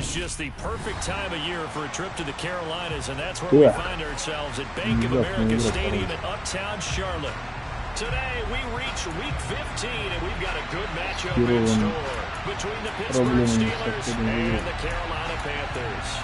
is just the perfect time of year for a trip to the Carolinas, and that's where we find ourselves at Bank of America Stadium in Uptown Charlotte. Today, we reach Week 15, and we've got a good matchup in store between the Pittsburgh Steelers and the Carolina Panthers.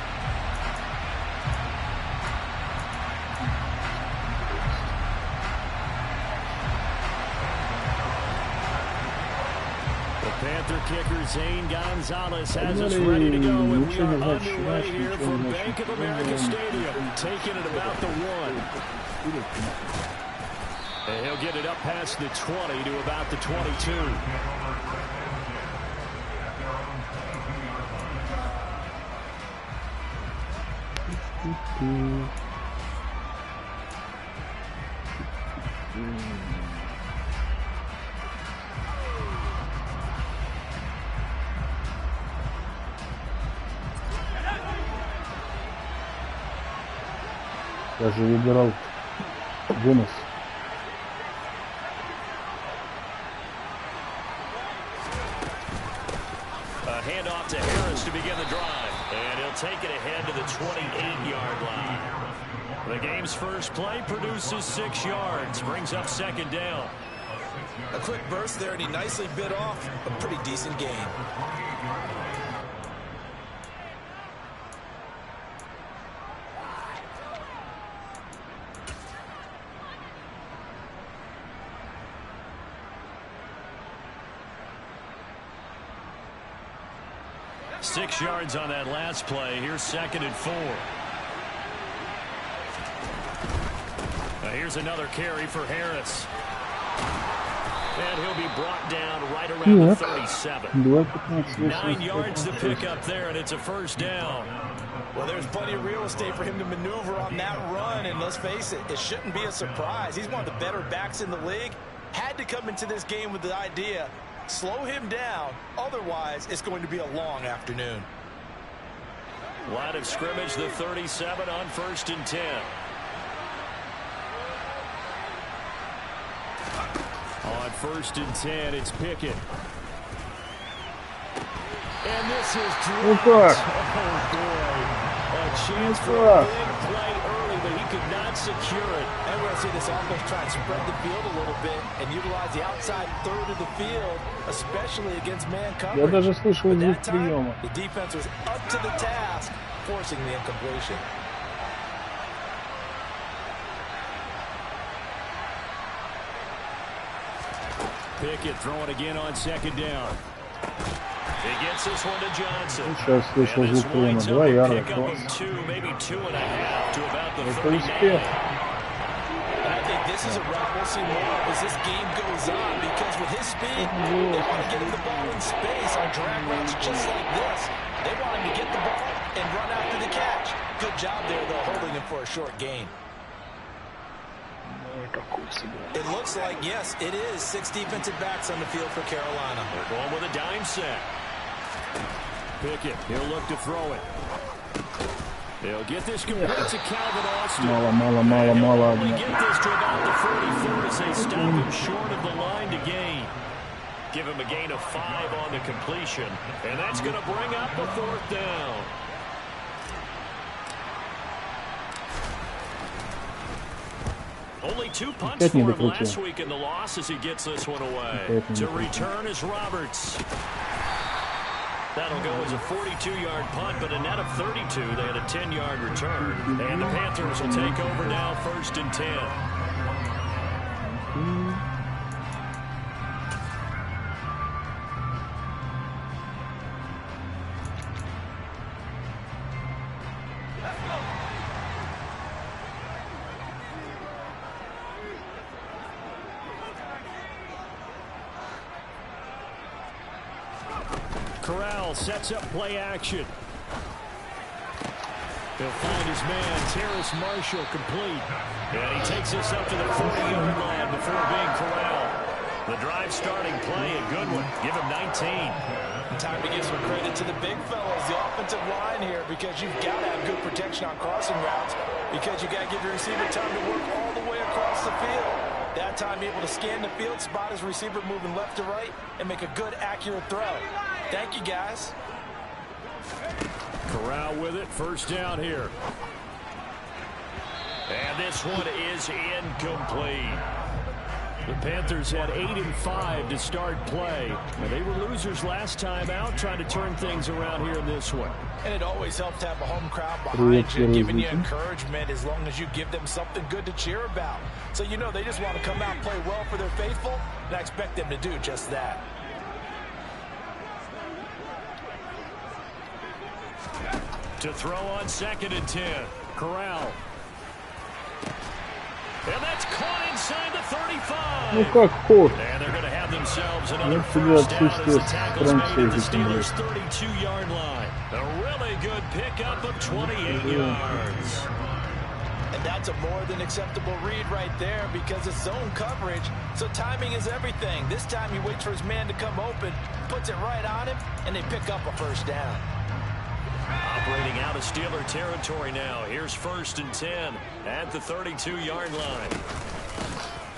Panther kicker Zane Gonzalez has us ready to go, and we are underway here from Bank of America Stadium, taking it about the 1. And he'll get it up past the 20 to about the 22. Я же выбирал бонус. A handoff to Harris to begin the drive, and he'll take it ahead to the 28-yard line. The game's first play produces 6 yards, brings up second down. A quick burst there, and he nicely bit off a pretty decent gain. Six yards on that last play. Here's 2nd and 4. Here's another carry for Harris. And he'll be brought down right around the 37. 9 yards to pick up there, and it's a first down. Well, there's plenty of real estate for him to maneuver on that run, and let's face it, it shouldn't be a surprise. He's one of the better backs in the league. Had to come into this game with the idea, slow him down, otherwise it's going to be a long afternoon. Line of scrimmage, the 37 on 1st and 10. On 1st and 10, it's Pickett. And this is dropped. Oh, boy. A chance for a big play early, but he could not secure it. And we're going to see this offense try and spread the field a little bit and utilize the outside third of the field, especially against man coverage. Я даже слышал звук That приема. time, the defense was up to the task, forcing the incompletion. Pickett throwing again on 2nd down. He gets this one to Johnson. Сейчас слышал звук приема. 2 ярда. Maybe 2.5 to about the Это 39. успех. And I think this is a route we'll see more of as this game goes on, because with his speed, they want to get him the ball in space on drag routes just like this. They want him to get the ball and run after the catch. Good job there, though, holding him for a short gain. It looks like, yes, it is 6 defensive backs on the field for Carolina. They're going with a dime set. Pickett, he'll look to throw it. They'll get this complete to Calvin Austin. Мало. Only get this to about the 44 as they stop him short of the line to gain. Give him a gain of 5 on the completion, and that's going to bring up a 4th down. Only 2 punts for him last week in the loss as he gets this one away. To return is Roberts. That'll go as a 42-yard punt, but a net of 32. They had a 10-yard return. And the Panthers will take over now, 1st and 10. Corral sets up play action. He'll find his man, Terrace Marshall, complete. And he takes this up to the 40-yard line before being corralled. The drive starting play, a good one. Give him 19. Time to give some credit to the big fellas, the offensive line here, because you've got to have good protection on crossing routes, because you got to give your receiver time to work all the way across the field. That time, be able to scan the field, spot his receiver moving left to right, and make a good, accurate throw. Thank you, guys. Corral with it. First down here. And this one is incomplete. The Panthers had 8-5 to start play. And they were losers last time out, trying to turn things around here in this one. And it always helps to have a home crowd behind you, giving you encouragement as long as you give them something good to cheer about. So you know they just want to come out and play well for their faithful, and I expect them to do just that. To throw on 2nd and 10. Corral. And that's caught inside the 35. Ну как ход. And they're going to have themselves another first down as the tackle's made at the Steelers' 32-yard line. A really good pickup of 28 yards. And that's a more than acceptable read right there because it's zone coverage, so timing is everything. This time he waits for his man to come open, puts it right on him, and they pick up a first down. Operating out of Steeler territory now. Here's 1st and 10 at the 32-yard line.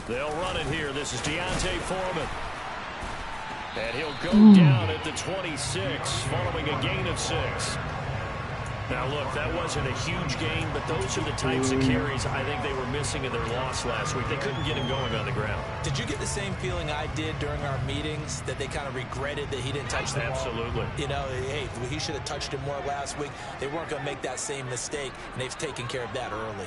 They'll run it here. This is Deontay Foreman. And he'll go down at the 26 following a gain of 6. Now, look, that wasn't a huge gain, but those are the types of carries I think they were missing in their loss last week. They couldn't get him going on the ground. Did you get the same feeling I did during our meetings, that they kind of regretted that he didn't touch the ball? Absolutely. You know, hey, he should have touched it more last week. They weren't going to make that same mistake, and they've taken care of that early.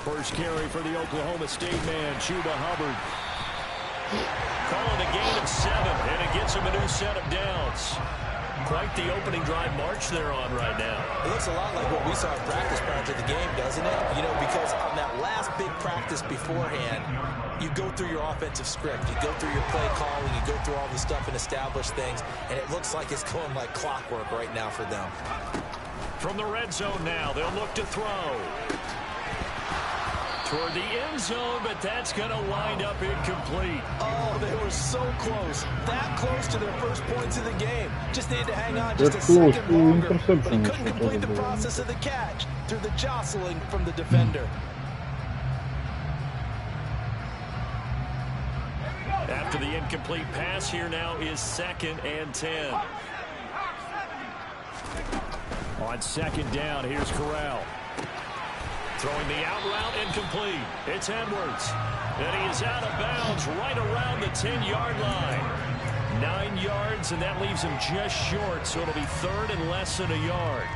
First carry for the Oklahoma State man, Chuba Hubbard. Calling a gain of 7, and it gets him a new set of downs. Quite the opening drive march they're on right now. It looks a lot like what we saw in practice prior to the game, doesn't it? You know, because on that last big practice beforehand, you go through your offensive script. You go through your play calling. You go through all the stuff and establish things, and it looks like it's going like clockwork right now for them. From the red zone now, they'll look to throw. Toward the end zone, but that's going to wind up incomplete. Oh, they were so close. That close to their first points of the game. Just needed to hang on just a second longer. But he couldn't complete the process of the catch through the jostling from the defender. After the incomplete pass, here now is 2nd and 10. On 2nd down, here's Corral. Throwing the out route incomplete. It's Edwards. And he is out of bounds right around the 10-yard line. 9 yards, and that leaves him just short, so it'll be 3rd and less than a yard.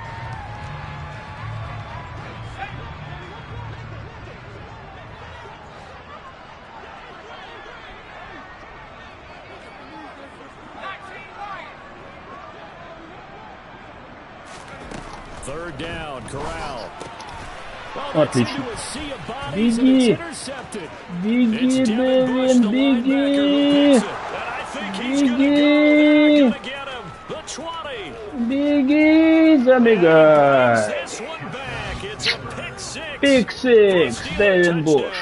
Third down, Corral. Отлично. Беги! Беги, Дэвин, беги! Беги! Беги, забегай! Пик-сикс, Дэвин Буш.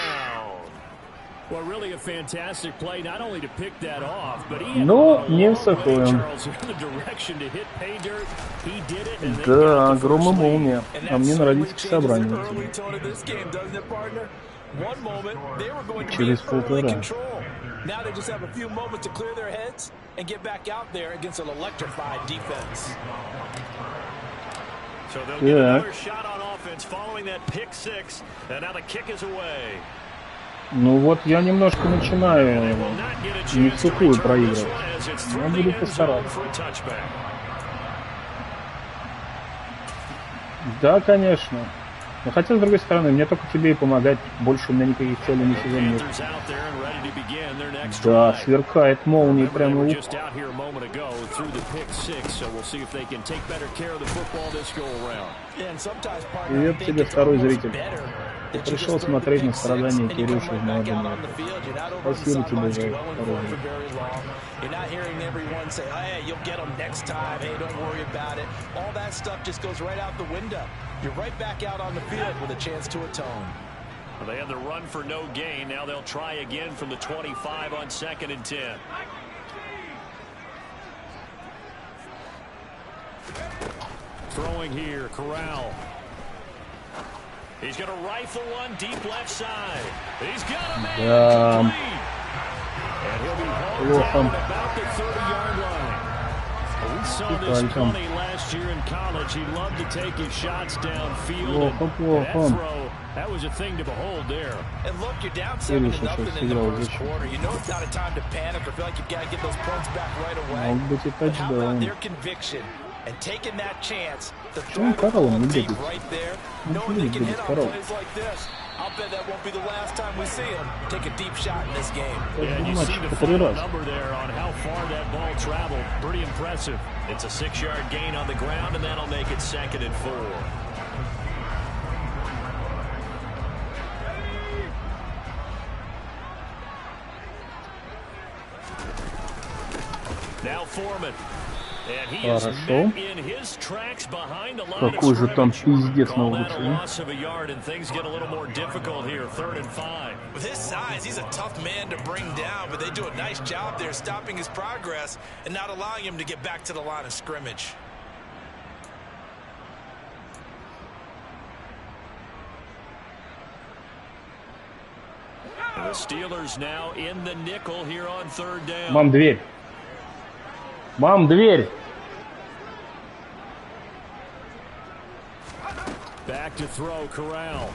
Well, really a fantastic play, not only to pick that off, but he Ну, не всохуем. Да, гром и молния. А мне на родительское собрание. Через полтора. Now they just have a few moments to clear their heads and get back out there against an electrified defense. So they'll get another shot on offense following that pick six, and now the kick is away. Ну вот я немножко начинаю не в сухую проигрывать. Я буду постараться. Да, конечно. Но хотя, с другой стороны, мне только тебе и помогать. Больше у меня никаких целей на сезон нет. Да, сверкает молния прямо в ухо. Привет тебе, второй зритель. Ты пришел смотреть на страдания Кирюши в молодом лете. Спасибо тебе за второй. You're not hearing everyone say, hey, you'll get them next time. Hey, don't worry about it. All that stuff just goes right out the window. You're right back out on the field with a chance to atone. Well, they had the run for no gain. Now they'll try again from the 25 on 2nd and 10. throwing here, Corral. He's going to rifle one deep left side. He's got a man complete. And he'll be hauled down about the 30-yard line. We saw this plenty last year in college. He loved to take his shots downfield. That throw, that was a thing to behold there. And look, you're down 7-0 in the first quarter. You know it's not a time to panic or feel like you've got to get those points back right away. But how about their conviction and taking that chance to throw the ball deep right there, knowing they can hit on plays like this. I'll bet that won't be the last time we see him take a deep shot in this game. Yeah, you see the final number there on how far that ball traveled. Pretty impressive. It's a 6-yard gain on the ground, and that'll make it 2nd and 4. Now Foreman. And he is met in his tracks behind the line of scrimmage. Call that a loss of a yard, and things get a little more difficult here. 3rd and 5. With his size, he's a tough man to bring down, but they do a nice job there stopping his progress and not allowing him to get back to the line of scrimmage. The Steelers now in the nickel here on 3rd down. Мам, дверь. Мам, дверь. Back to throw, Corral.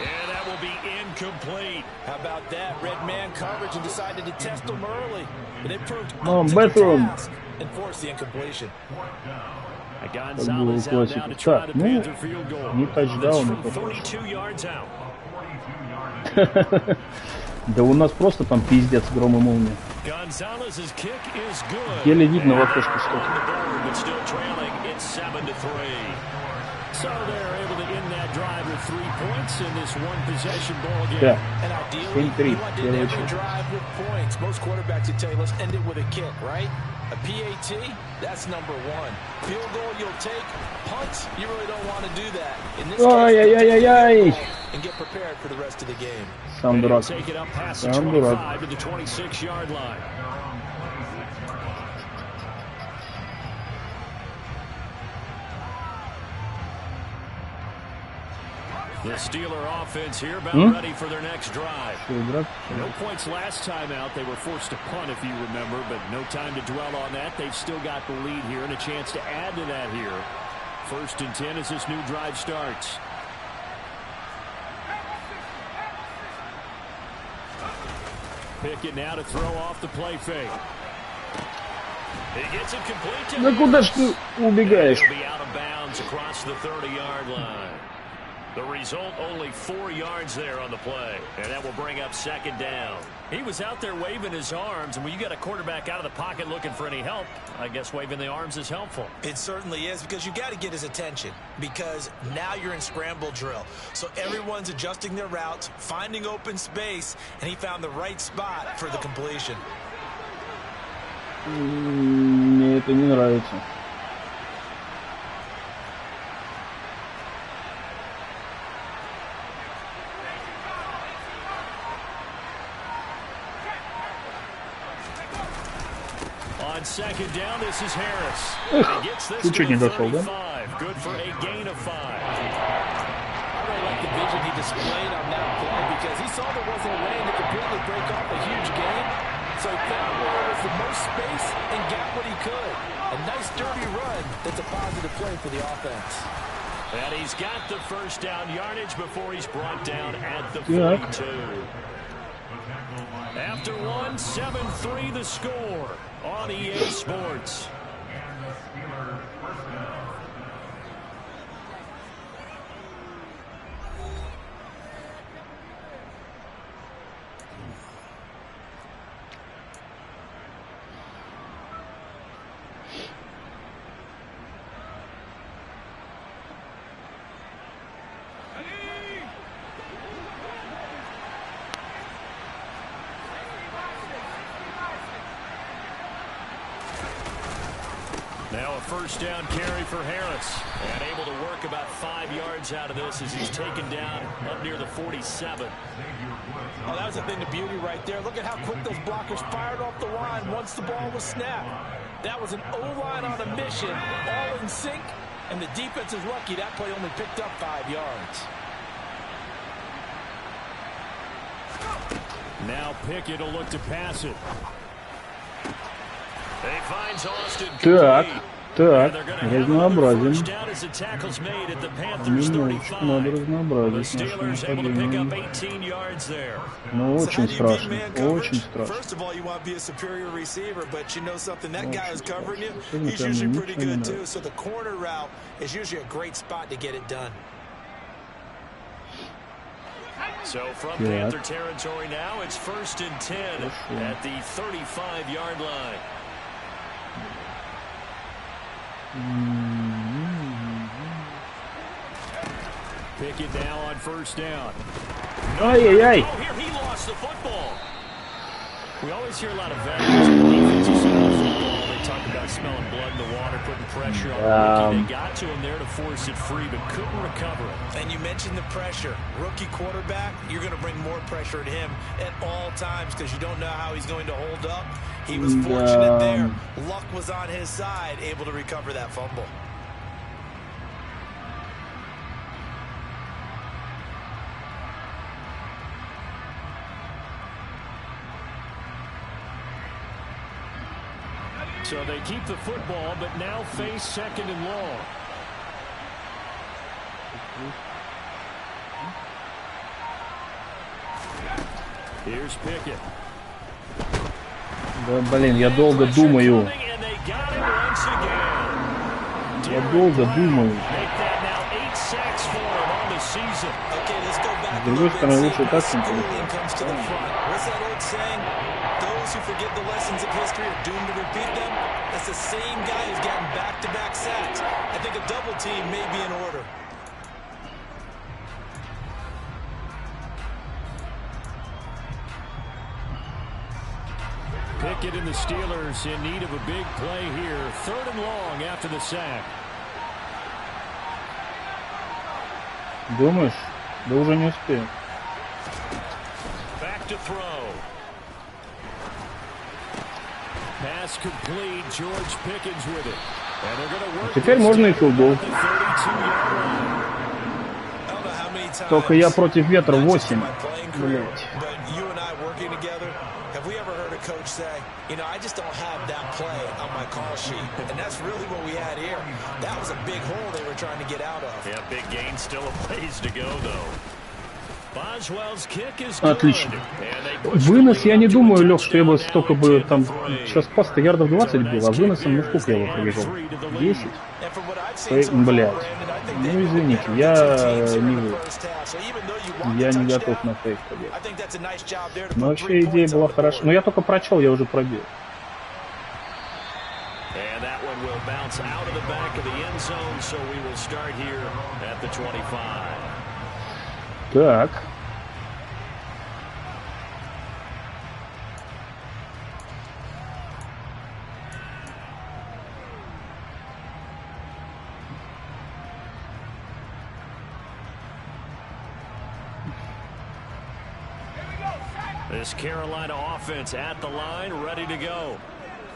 And that will be incomplete. How about that? Red man coverage and decided to test him early. And it proved up to the task and forced the incompletion. Gonzalez out now to try the Panther field goal. Не тачдаун. From 42 yards out. Да у нас просто там пиздец, гром и молния. Еле видно в окошко что-то. Да. 7-3. Most quarterbacks would tell you, let's end it with a kick, right? A PAT, that's number 1. Field goal you'll take, punts, you really don't want to do that. In this case, and get prepared for the rest of the game. Сам дурак. Take it up past the 25 to the 26-yard line. The Steeler offense here about ready for their next drive. No points last time out. They were forced to punt, if you remember, but no time to dwell on that. They've still got the lead here and a chance to add to that here. 1st and 10 as this new drive starts. Pickett now to throw off the play fake. He gets it complete to him. Куда ж ты убегаешь? He'll be out of bounds across the 30-yard line. The result, only 4 yards there on the play, and that will bring up 2nd down. He was out there waving his arms, and when you got a quarterback out of the pocket looking for any help, I guess waving the arms is helpful. It certainly is, because you got to get his attention, because now you're in scramble drill. So everyone's adjusting their routes, finding open space, and he found the right spot for the completion. Мне это не нравится. On 2nd down, this is Harris. He gets this to the 35. Good for a gain of 5. I really like the vision he displayed on that play because he saw there wasn't a lane to completely break off a huge gain. So he found where there was the most space and got what he could. A nice dirty run that's a positive play for the offense. And he's got the 1st down yardage before he's brought down at the 42. After 1, 7-3 the score on EA Sports. Now a 1st down carry for Harris. And able to work about 5 yards out of this as he's taken down up near the 47. Oh, that was a thing of beauty right there. Look at how quick those blockers fired off the line once the ball was snapped. That was an O-line on a mission, all in sync, and the defense is lucky that play only picked up 5 yards. Now Pickett will look to pass it. He finds Austin. Так, разнообразен. Немножечко надо разнообразить наше нападение. Ну, очень страшно, очень страшно. So from Panther territory now, it's 1st and 10 at the 35-yard line. Pickett now on 1st down. Ай-яй-яй! Oh, here he lost the football. We always hear a lot of veterans on the defensive side of football. They talk about smelling blood in the water, putting pressure on the rookie. They got to him there to force it free, but couldn't recover it. And you mentioned the pressure. Rookie quarterback, you're going to bring more pressure at him at all times because you don't know how he's going to hold up. He was fortunate there. Luck was on his side, able to recover that fumble. So they keep the football, but now face 2nd and long. Here's Pickett. Да, блин, я долго думаю. Я долго думаю. С другой стороны, лучше так, чем Those who forget the lessons of history are doomed to repeat them. That's the same guy who's gotten back-to-back sacks. I think a double team may be in order. Pickett and the Steelers in need of a big play here. 3rd and long after the sack. Думаешь? Да уже не успею. Back to throw. Pass complete. George Pickens with it. And they're going to work. Теперь можно и филдгол. Только я против ветра 8. Блять. Have we ever heard a coach say, you know, I just don't have that play on my call sheet? And that's really what we had here. That was a big hole they were trying to get out of. Yeah, big gain, still a ways to go, though. Отлично. Вынос, я не думаю, Лех, что я бы столько бы там... Сейчас пас-то ярдов 20 был, а выносом, ну сколько я его пробежал? 10? Блядь. Ну извините, я не вы. Я не готов на фейк побегать. Но вообще идея была хорошая. Но я только прочел, я уже пробил. Так. This Carolina offense at the line, ready to go.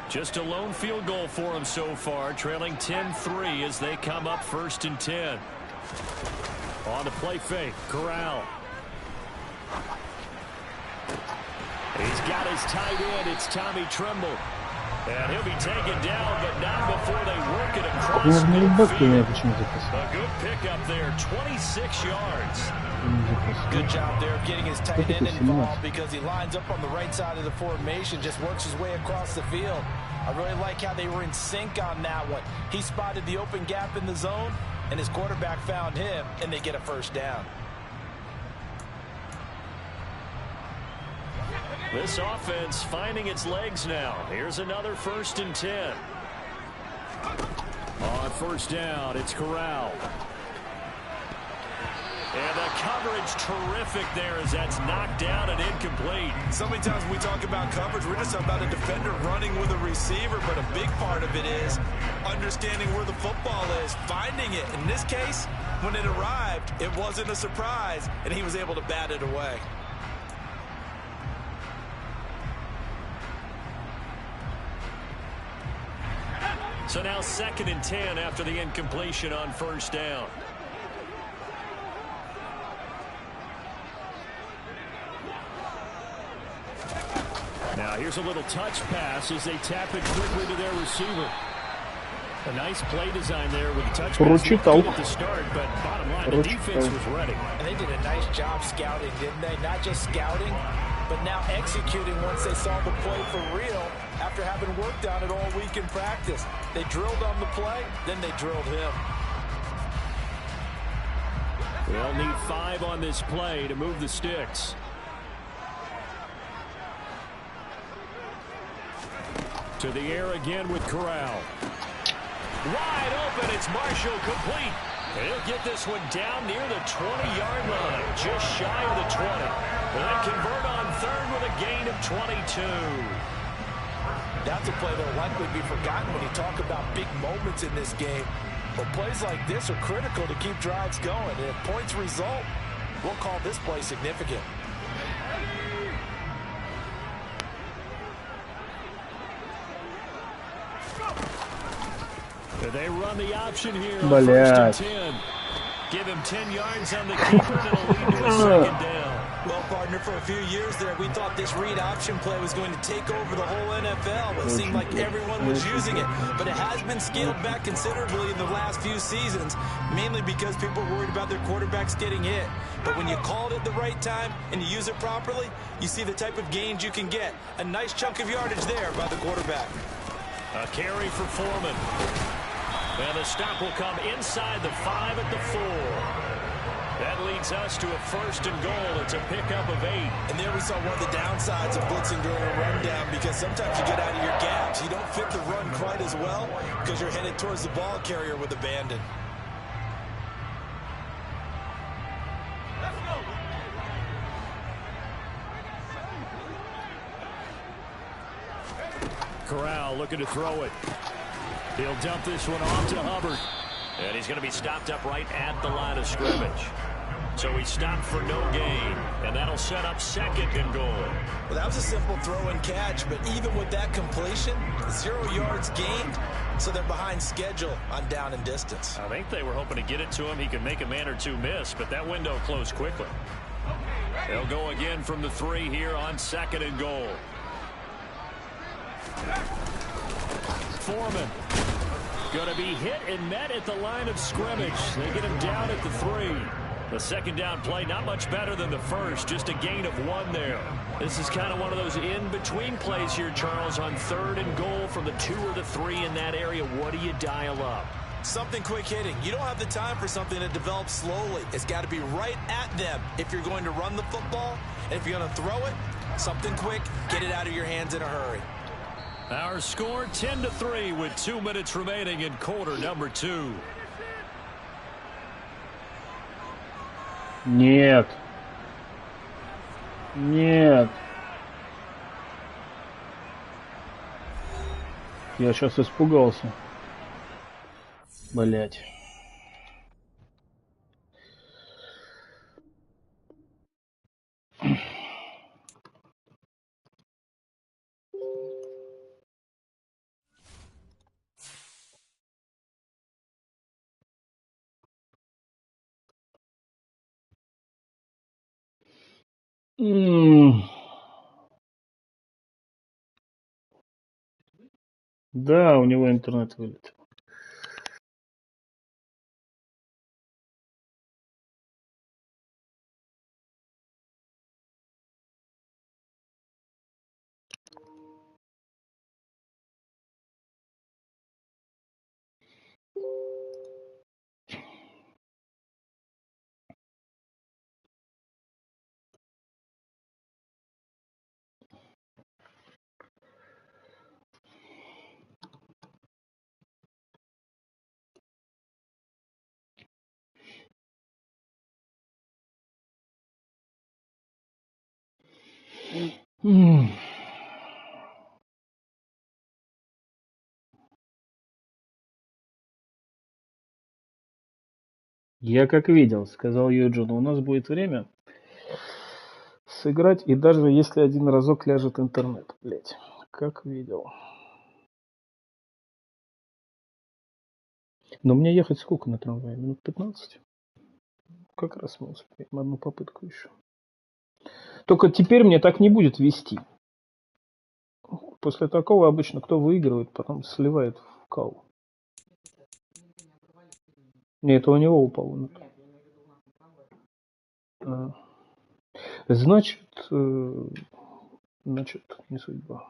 Just a lone field goal for them so far, trailing 10-3 as they come up 1st and 10. On the play fake, Corral. He's got his tight end, it's Tommy Tremble. And he'll be taken down, but not before they work it across midfield. A good pickup there, 26 yards. Good job there of getting his tight end involved because he lines up on the right side of the formation, just works his way across the field. I really like how they were in sync on that one. He spotted the open gap in the zone, and his quarterback found him, and they get a 1st down. This offense finding its legs now. Here's another 1st and 10. On 1st down, it's Corral. And the coverage terrific there as that's knocked down and incomplete. So many times when we talk about coverage, we're just talking about a defender running with a receiver, but a big part of it is understanding where the football is, finding it. In this case, when it arrived, it wasn't a surprise, and he was able to bat it away. So now 2nd and 10 after the incompletion on 1st down. Now here's a little touch pass as they tap it quickly to their receiver. A nice play design there with the touch pass at the start, but bottom line, the defense was ready. And they did a nice job scouting, didn't they? Not just scouting, but now executing once they saw the play for real after having worked on it all week in practice. They drilled on the play, then they drilled him. They'll need 5 on this play to move the sticks. To the air again with Corral. Wide open, it's Marshall, complete. He'll get this one down near the 20-yard line, just shy of the 20. Will then convert on 3rd with a gain of 22. That's a play that will likely be forgotten when you talk about big moments in this game. But plays like this are critical to keep drives going. And if points result, we'll call this play significant. They run the option here on 1st and 10. Give him 10 yards on the keeper, and it'll lead to a 2nd down. Well, partner, for a few years there, we thought this read option play was going to take over the whole NFL. It seemed like everyone was using it, but it has been scaled back considerably in the last few seasons, mainly because people are worried about their quarterbacks getting hit. But when you call it at the right time and you use it properly, you see the type of gains you can get. A nice chunk of yardage there by the quarterback. A carry for Foreman. And the stop will come inside the 5 at the 4. That leads us to a 1st and goal. It's a pickup of 8. And there we saw one of the downsides of blitzing during a rundown, because sometimes you get out of your gaps. You don't fit the run quite as well because you're headed towards the ball carrier with abandon. Corral looking to throw it. He'll dump this one off to Hubbard. And he's going to be stopped up right at the line of scrimmage. So he stopped for no gain. And that'll set up 2nd and goal. Well, that was a simple throw and catch. But even with that completion, 0 yards gained. So they're behind schedule on down and distance. I think they were hoping to get it to him. He could make a man or two miss. But that window closed quickly. They'll go again from the 3 here on 2nd and goal. Foreman going to be hit and met at the line of scrimmage. They get him down at the 3. The 2nd down play not much better than the first, just a gain of 1 there. This is kind of one of those in-between plays here, Charles, on 3rd and goal from the 2 or the 3 in that area. What do you dial up? Something quick hitting. You don't have the time for something that develops slowly. It's got to be right at them if you're going to run the football. And if you're going to throw it, something quick, get it out of your hands in a hurry. Our score 10-3 with 2 minutes remaining in quarter number 2. Нет. Нет. Я сейчас испугался. Блять. Да, у него интернет вылетел. Я как видел, сказал Юджин, у нас будет время сыграть, и даже если один разок ляжет интернет, блять, как видел. Но мне ехать сколько на трамвае? Минут 15? Как раз мы успеем. Одну попытку еще. Только теперь мне так не будет вести. После такого обычно кто выигрывает, потом сливает в кал. Нет, это у него упало. Значит, не судьба.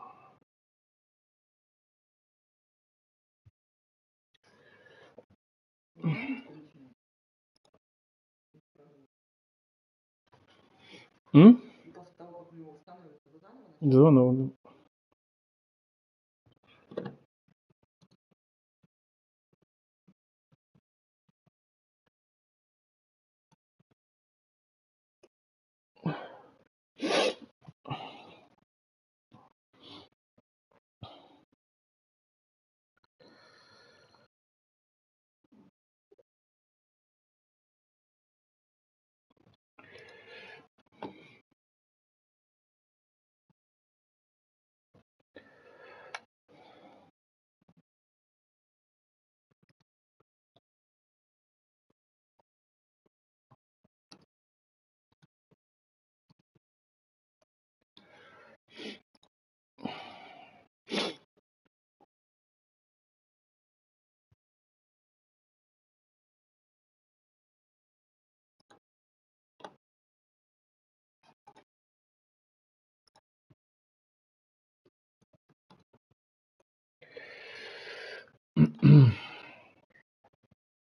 Джона.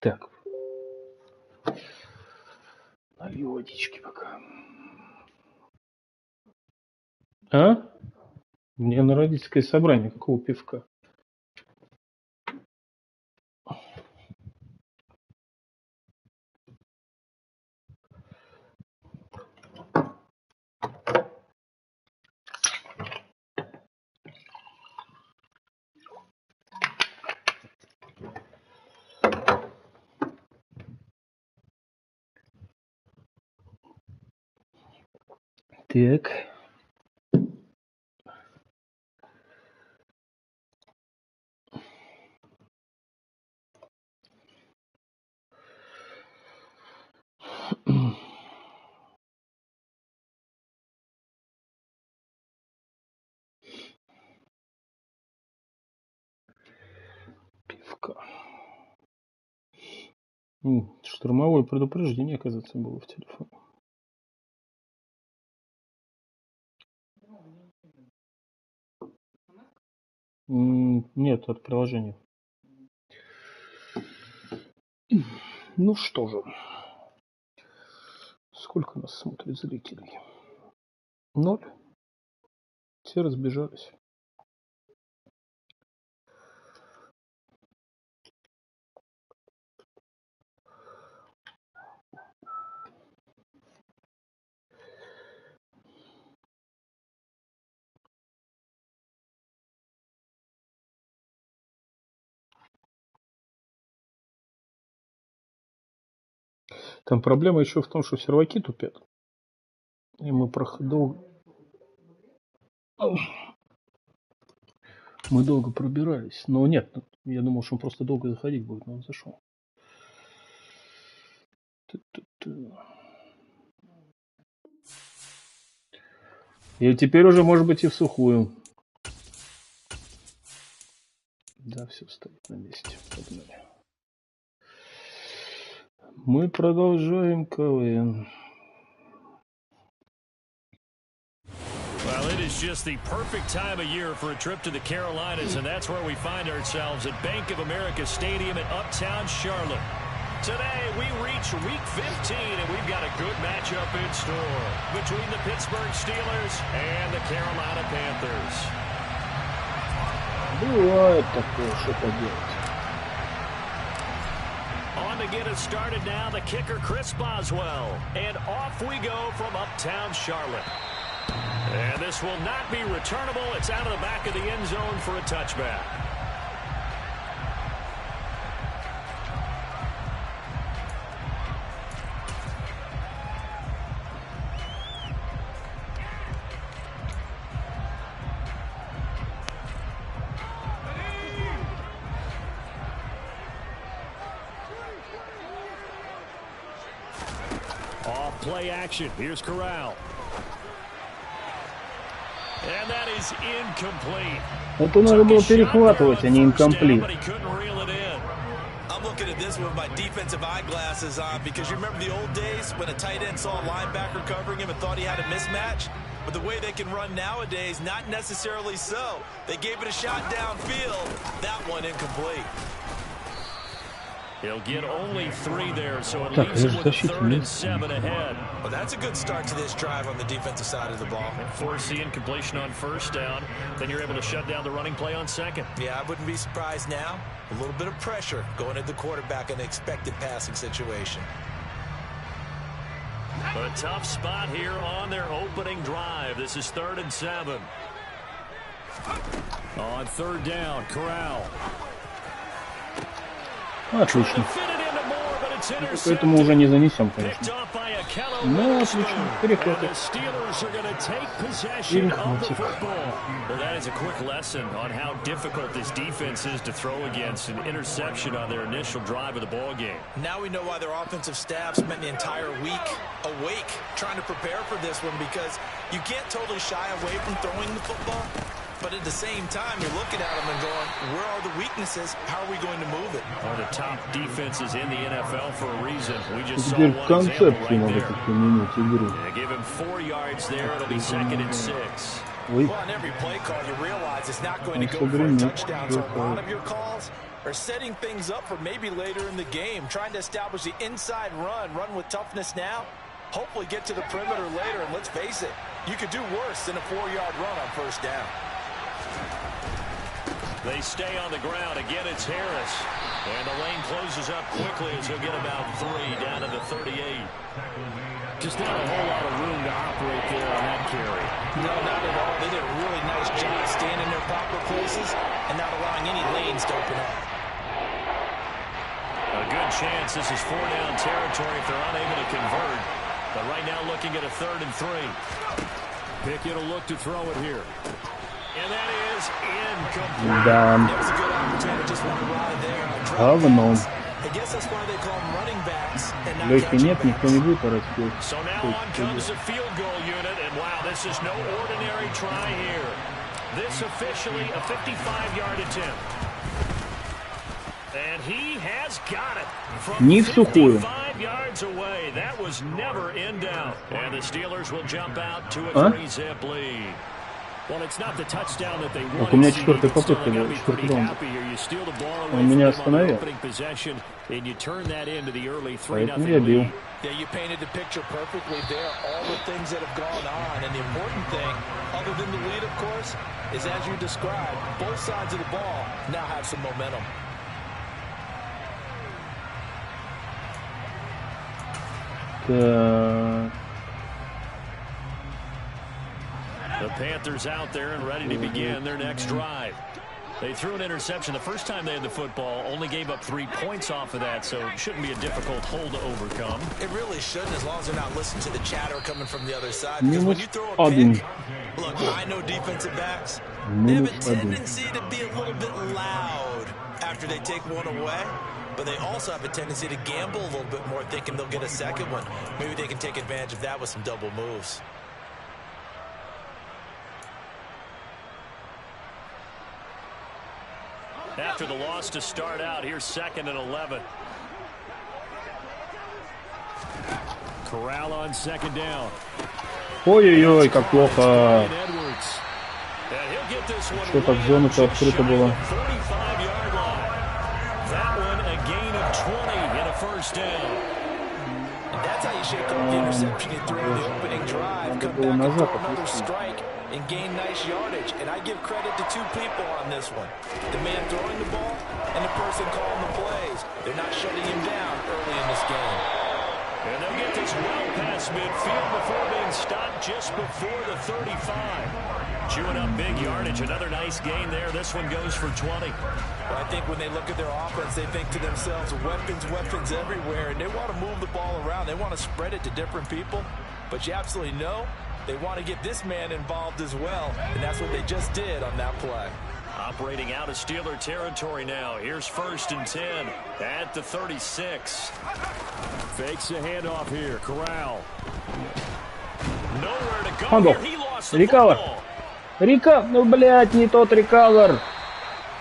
Так. Налью водички пока. А? Мне на родительское собрание какого пивка? Так. Пивка. Штурмовое предупреждение, оказывается, было в телефоне. Нет, от приложения. Ну что же. Сколько нас смотрит зрителей? 0. Все разбежались. Там проблема еще в том, что серваки тупят. И мы долго пробирались. Но нет, я думал, что он просто долго заходить будет, но он зашел. И теперь уже, может быть, и в сухую. Да, все стоит на месте. Погнали. Мы продолжаем КВН. Well, it is just the perfect time of year for a trip to the Carolinas, and that's where we find ourselves at Bank of America Stadium in Uptown Charlotte. Today, we reach Week 15, and we've got a good matchup in store between the Pittsburgh Steelers and the Carolina Panthers. Бывает такое, что поделать. On to get us started now, the kicker, Chris Boswell. And off we go from Uptown Charlotte. And this will not be returnable. It's out of the back of the end zone for a touchback. Off play action. Here's Corral. And that is incomplete. Это надо было перехватывать, а не incomplete. I'm looking at this with my defensive eyeglasses on because you remember the old days when a tight end saw a linebacker covering him and thought he had a mismatch? But the way they can run nowadays, not necessarily so. They gave it a shot downfield. That one incomplete. He'll get only 3 there, so it leaves him with a 3rd and 7 ahead. Well, that's a good start to this drive on the defensive side of the ball. Force the incompletion on 1st down, then you're able to shut down the running play on 2nd. Yeah, I wouldn't be surprised now. A little bit of pressure going at the quarterback in an expected passing situation. A tough spot here on their opening drive. This is 3rd and 7. On 3rd down, Corral. Отлично. Поэтому уже не занесем, конечно. Ну, отлично. Перехватит. Well, that is a quick lesson on how difficult this defense is to throw against. An interception on their initial drive of the ball game. Now we know why their offensive staff spent the entire week awake trying to prepare for this one, because you can't totally shy away from throwing the football. But at the same time, you're looking at them and going, where are the weaknesses? How are we going to move it? One of the top defenses in the NFL for a reason. We just saw one example right there. Yeah, give him 4 yards there. It'll be 2nd and 6. Well, on every play call, you realize it's not going to go for a touchdown. So a lot of your calls are setting things up for maybe later in the game, trying to establish the inside run with toughness now, hopefully get to the perimeter later. And let's face it, you could do worse than a 4-yard run on 1st down. They stay on the ground. Again, it's Harris. And the lane closes up quickly as he'll get about 3 down to the 38. Just not a whole lot of room to operate there on that carry. No, not at all. They did a really nice job staying in their proper places and not allowing any lanes to open up. A good chance this is 4-down territory if they're unable to convert. But right now looking at a 3rd and 3. Pickett will look to throw it here. And that is incomplete. That was a good opportunity. Just want to ride there. I guess that's why they call them running backs and not catching backs. So now on comes the field goal unit, and wow, this is no ordinary try here. This officially a 55-yard attempt. And he has got it from 55 yards away. That was never in doubt. And the Steelers will jump out to a 3-zip lead. Well, it's not the touchdown that they wanted. У меня 4-я попытка была, 4-й раунд. Он меня остановил. Поэтому я бил. Yeah, you painted the picture perfectly there. All the things that have gone on, and the important thing, other than the lead, of course, is as you described, both sides of the ball now have some momentum. The Panthers out there and ready to begin their next drive. They threw an interception the first time they had the football, only gave up 3 points off of that, so it shouldn't be a difficult hole to overcome. It really shouldn't, as long as they're not listening to the chatter coming from the other side. Because when you throw a pick, look, I know defensive backs, they have a tendency to be a little bit loud after they take one away. But they also have a tendency to gamble a little bit more, thinking they'll get a second one. Maybe they can take advantage of that with some double moves. After the loss to start out, here's 2nd and 11. Corral on 2nd down. Ой-ой-ой, как плохо. Что-то в зону-то открыто было. That one a gain of 20 in a 1st down. And that's how you shake up the interception you threw in the opening drive. Come back and throw another strike and gain nice yardage. And I give credit to 2 people on this one. The man throwing the ball and the person calling the plays. They're not shutting him down early in this game. And they'll get this well past midfield before being stopped just before the 35. Chewing up big yardage. Another nice gain there. This one goes for 20. Well, I think when they look at their offense, they think to themselves, weapons everywhere. And they want to move the ball around. They want to spread it to different people. But you absolutely know they want to get this man involved as well. And that's what they just did on that play. operating out of Steeler territory now. Here's 1st and 10 at the 36. Fakes the handoff here. Corral. Nowhere to go here. He lost the football. Ну, блядь, не тот рекавер.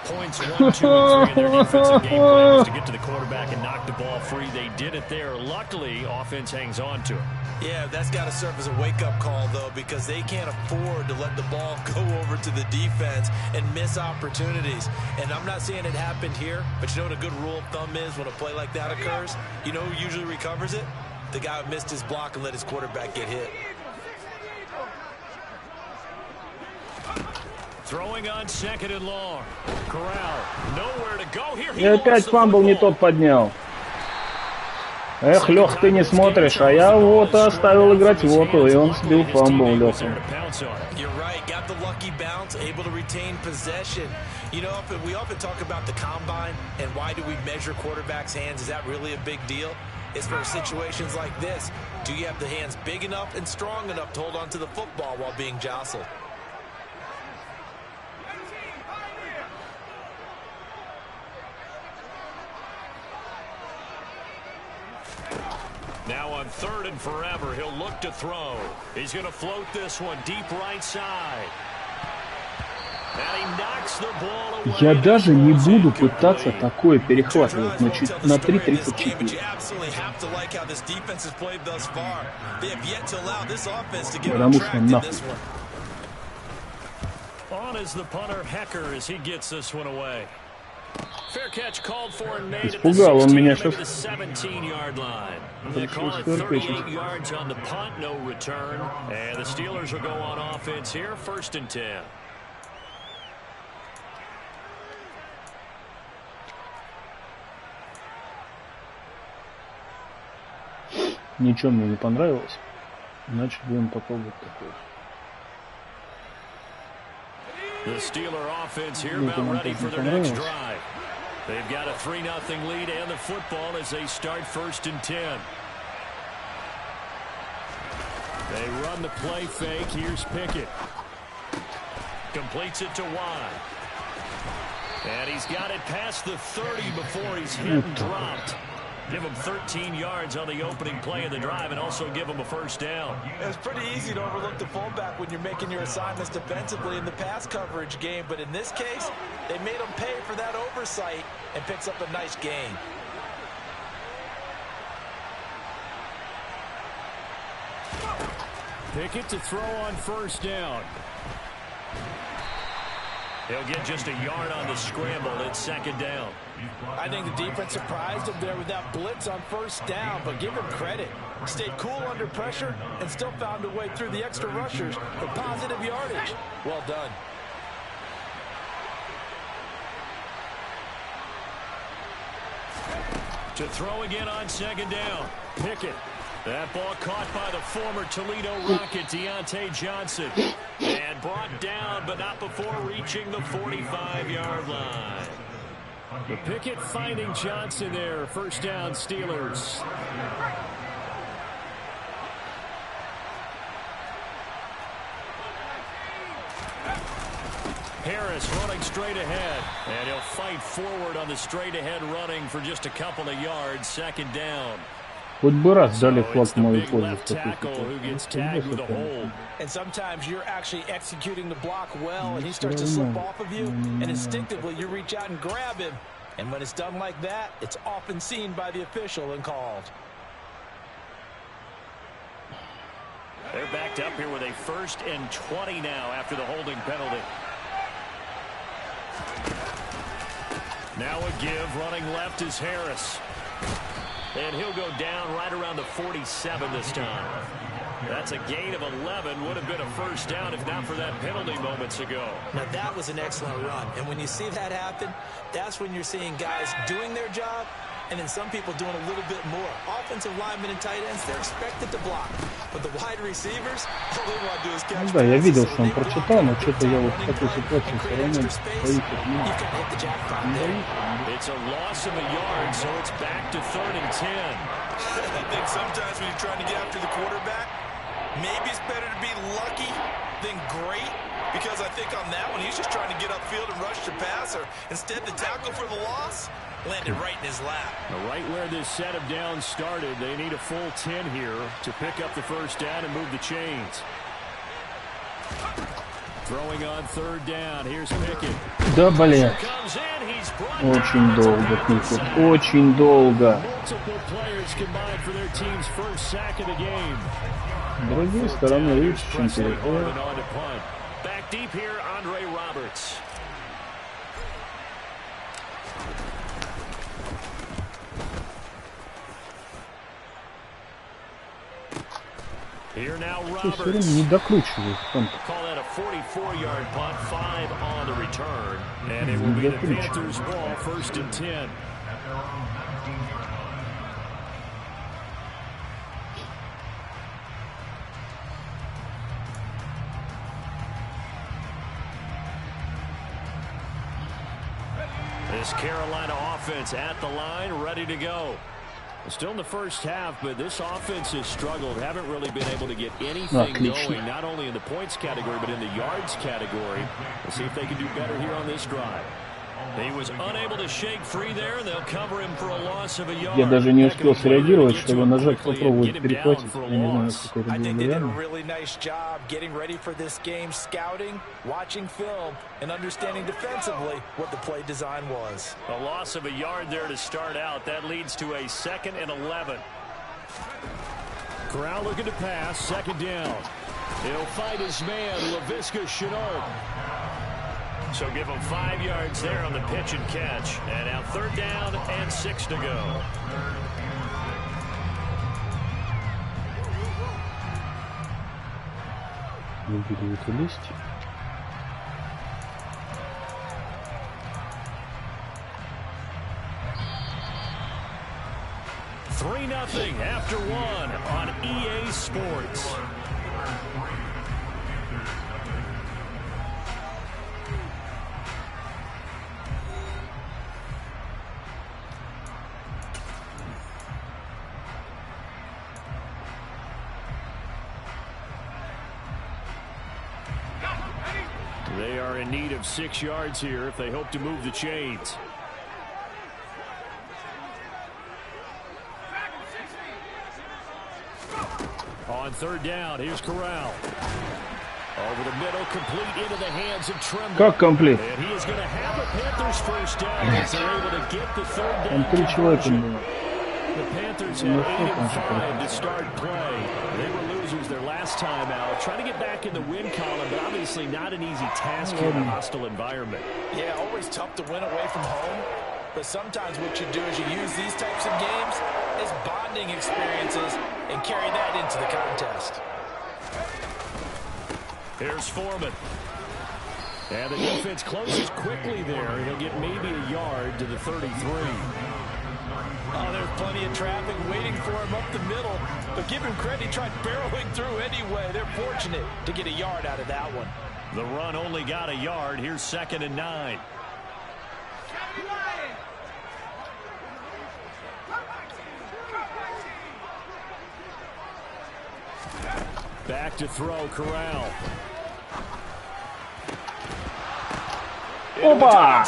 Points 1, 2, and 3 in their defensive game plan was to get to the quarterback and knock the ball free. They did it there. Luckily, offense hangs on to it. Yeah, that's got to serve as a wake-up call, though, because they can't afford to let the ball go over to the defense and miss opportunities. And I'm not saying it happened here, but you know what a good rule of thumb is when a play like that occurs? You know who usually recovers it? The guy who missed his block and let his quarterback get hit. Throwing on 2nd and long. Corral, nowhere to go here. И опять фамбл не тот поднял. Эх, Лех, ты не смотришь, а я вот оставил играть Воту, и он сбил фамбл, Леха. You know, we often talk about the combine and why do we measure quarterbacks' hands? Is that really a big deal? It's for situations like this. Do you have the hands big enough and strong enough to hold on to the football while being jostled? Now on 3rd and forever, he'll look to throw. He's going to float this one deep right side. And he knocks the ball away. Я даже не буду пытаться такое перехватывать на 3:34. Потому что нахуй. On is the punter Hecker as he gets this one away. Fair catch called for and made at the 17-yard line. They call it 38 yards on the punt, no return. And the Steelers will go on offense here, 1st and 10. Ничего мне не понравилось. Значит, будем попробовать такое. The Steeler offense here about ready for their next drive. They've got a 3-0 lead and the football as they start 1st and 10. They run the play fake. Here's Pickett. Completes it to Watt. And he's got it past the 30 before he's hit and dropped. Give him 13 yards on the opening play of the drive and also give him a 1st down. It's pretty easy to overlook the fullback when you're making your assignments defensively in the pass coverage game, but in this case, they made him pay for that oversight and picks up a nice gain. Pickett to throw on 1st down. He'll get just a yard on the scramble. It's 2nd down. I think the defense surprised him there with that blitz on 1st down, but give him credit. Stayed cool under pressure and still found a way through the extra rushers for positive yardage. Well done. To throw again on 2nd down. Pickett. That ball caught by the former Toledo Rocket, Deontay Johnson. And brought down, but not before reaching the 45-yard line. The Pickett finding Johnson there. 1st down, Steelers. Harris running straight ahead. And he'll fight forward on the straight ahead running for just a couple of yards. 2nd down. Хоть бы раз дали флаг в мою пользу. And sometimes you're actually executing the block well, and he starts to slip off of you, and instinctively you reach out and grab him. And when it's done like that, it's often seen by the official and called. They're backed up here with a 1st and 20 now after the holding penalty. Now a give, running left is Harris. And he'll go down right around the 47 this time. That's a gain of 11. Would have been a 1st down if not for that penalty moments ago. Now, that was an excellent run. And when you see that happen, that's when you're seeing guys doing their job and then some people doing a little bit more. Offensive linemen and tight ends, they're expected to block. But the wide receivers, all they want to do is catch. Да, я видел, что он прочитал, но что-то я вот в такой ситуации все равно боюсь от него. It's a loss of a yard, so it's back to 3rd and 10. I think sometimes when you're trying to get after the quarterback, maybe it's better to be lucky than great, because I think on that one, he's just trying to get upfield and rush the passer. Instead, the tackle for the loss landed right in his lap. Right where this set of downs started, they need a full 10 here to pick up the first down and move the chains. Throwing on third down. Here's Pickett. Да, блядь. Очень долго, Пикет. Очень долго. С другой стороны, лучше, чем телефон. Что все время не докручивает. Call that a 44-yard punt, 5 on the return, and it will be the Panthers' ball, 1st and 10. This Carolina offense at the line, ready to go. Still in the first half, but this offense has struggled. Haven't really been able to get anything going, not only in the points category, but in the yards category. We'll see if they can do better here on this drive. He was unable to shake free there, and they'll cover him for a loss of a yard. Я даже не успел среагировать, чтобы нажать, попробовать перехватить. Я не знаю, насколько это было реально. Really nice job getting ready for this game, scouting, watching film, and understanding defensively what the play design was. A loss of a yard there to start out. That leads to a 2nd and 11. Corral looking to pass, 2nd down. He'll fight his man, Laviska Shenault. So give him 5 yards there on the pitch and catch. And now 3rd down and 6 to go. Выберут листья. $3-0 after 1 on EA Sports. They are in need of 6 yards here if they hope to move the chains. On 3rd down, here's Corral. Over the middle, complete into the hands of Trimble. Как комплект? And he is going to have a Panthers first down as they're able to get the 3rd down. Там 3 человека было. The Panthers had 8 and 5 to start play. They were losers their last time out. Trying to get back in the win column, but obviously not an easy task in a hostile environment. Yeah, always tough to win away from home. But sometimes what you do is you use these types of games as bonding experiences and carry that into the contest. Here's Foreman. And the defense closes quickly there. He'll get maybe a yard to the 33. Oh, there's plenty of traffic waiting for him up the middle. But give him credit, he tried barreling through anyway. They're fortunate to get a yard out of that one. The run only got a yard. Here's 2nd and 9. Back to throw, Corral. Опа!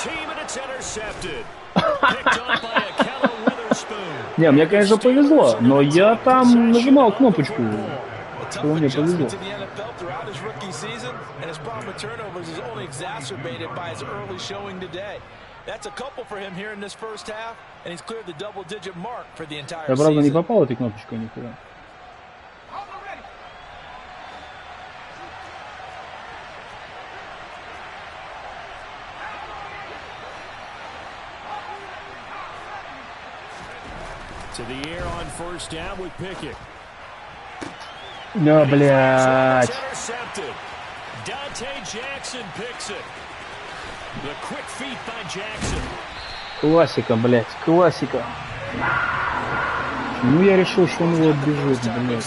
Не, мне, конечно, повезло, но я там нажимал кнопочку, что мне повезло. Я, правда, не попал этой кнопочкой никуда. To the air on 1st down with Pickett. No, блядь. Dante Jackson picks it. The quick feet by Jackson. Классика, блядь, классика. Ну, я решил, что он его отбежит, блядь.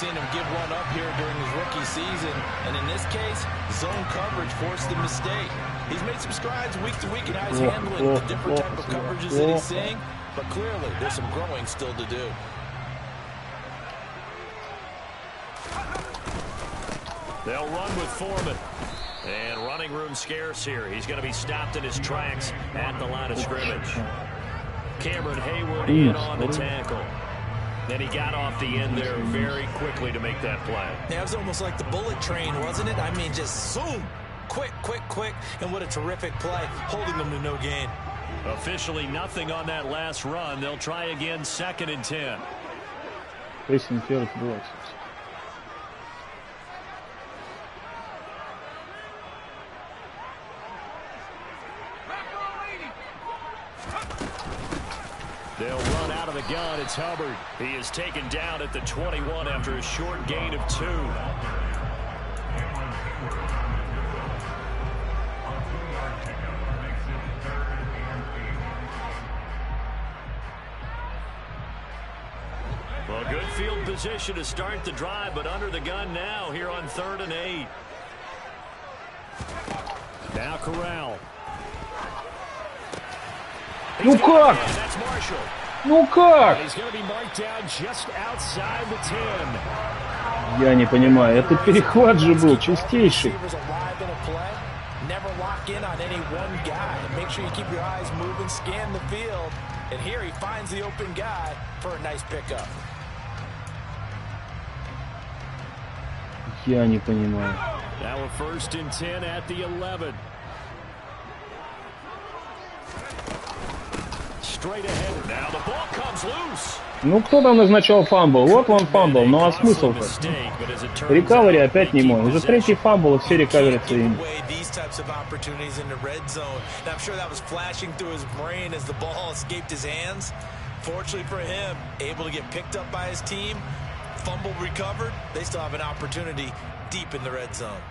He's made some strides week to week in how he's handling the different type of coverages that he's seeing, but clearly there's some growing still to do. They'll run with Foreman. And running room scarce here. He's going to be stopped in his tracks at the line of scrimmage. Cameron Hayward in on the tackle. And he got off the end there very quickly to make that play. Yeah, it was almost like the bullet train, wasn't it? I mean, just zoom. Quick, quick, quick. And what a terrific play, holding them to no gain. Officially nothing on that last run. They'll try again, 2nd and 10. Facing field blocks. They'll run out of the gun. It's Hubbard. He is taken down at the 21 after a short gain of 2. Well, good field position to start the drive, but under the gun now here on 3rd and 8. Now Corral. Ну как? Ну как? Я не понимаю, это перехват же был чистейший. Я не понимаю. Now a 1st and 10 at the 11. Straight ahead. Now the ball comes loose. Ну кто там назначал фамбл? Вот он фамбл, ну а смысл-то? Рекавери опять не мой. Уже 3-й фамбл, и все рекаверятся им. Fortunately for him, able to get picked up by his team, fumble recovered, they still have an opportunity deep in the red zone.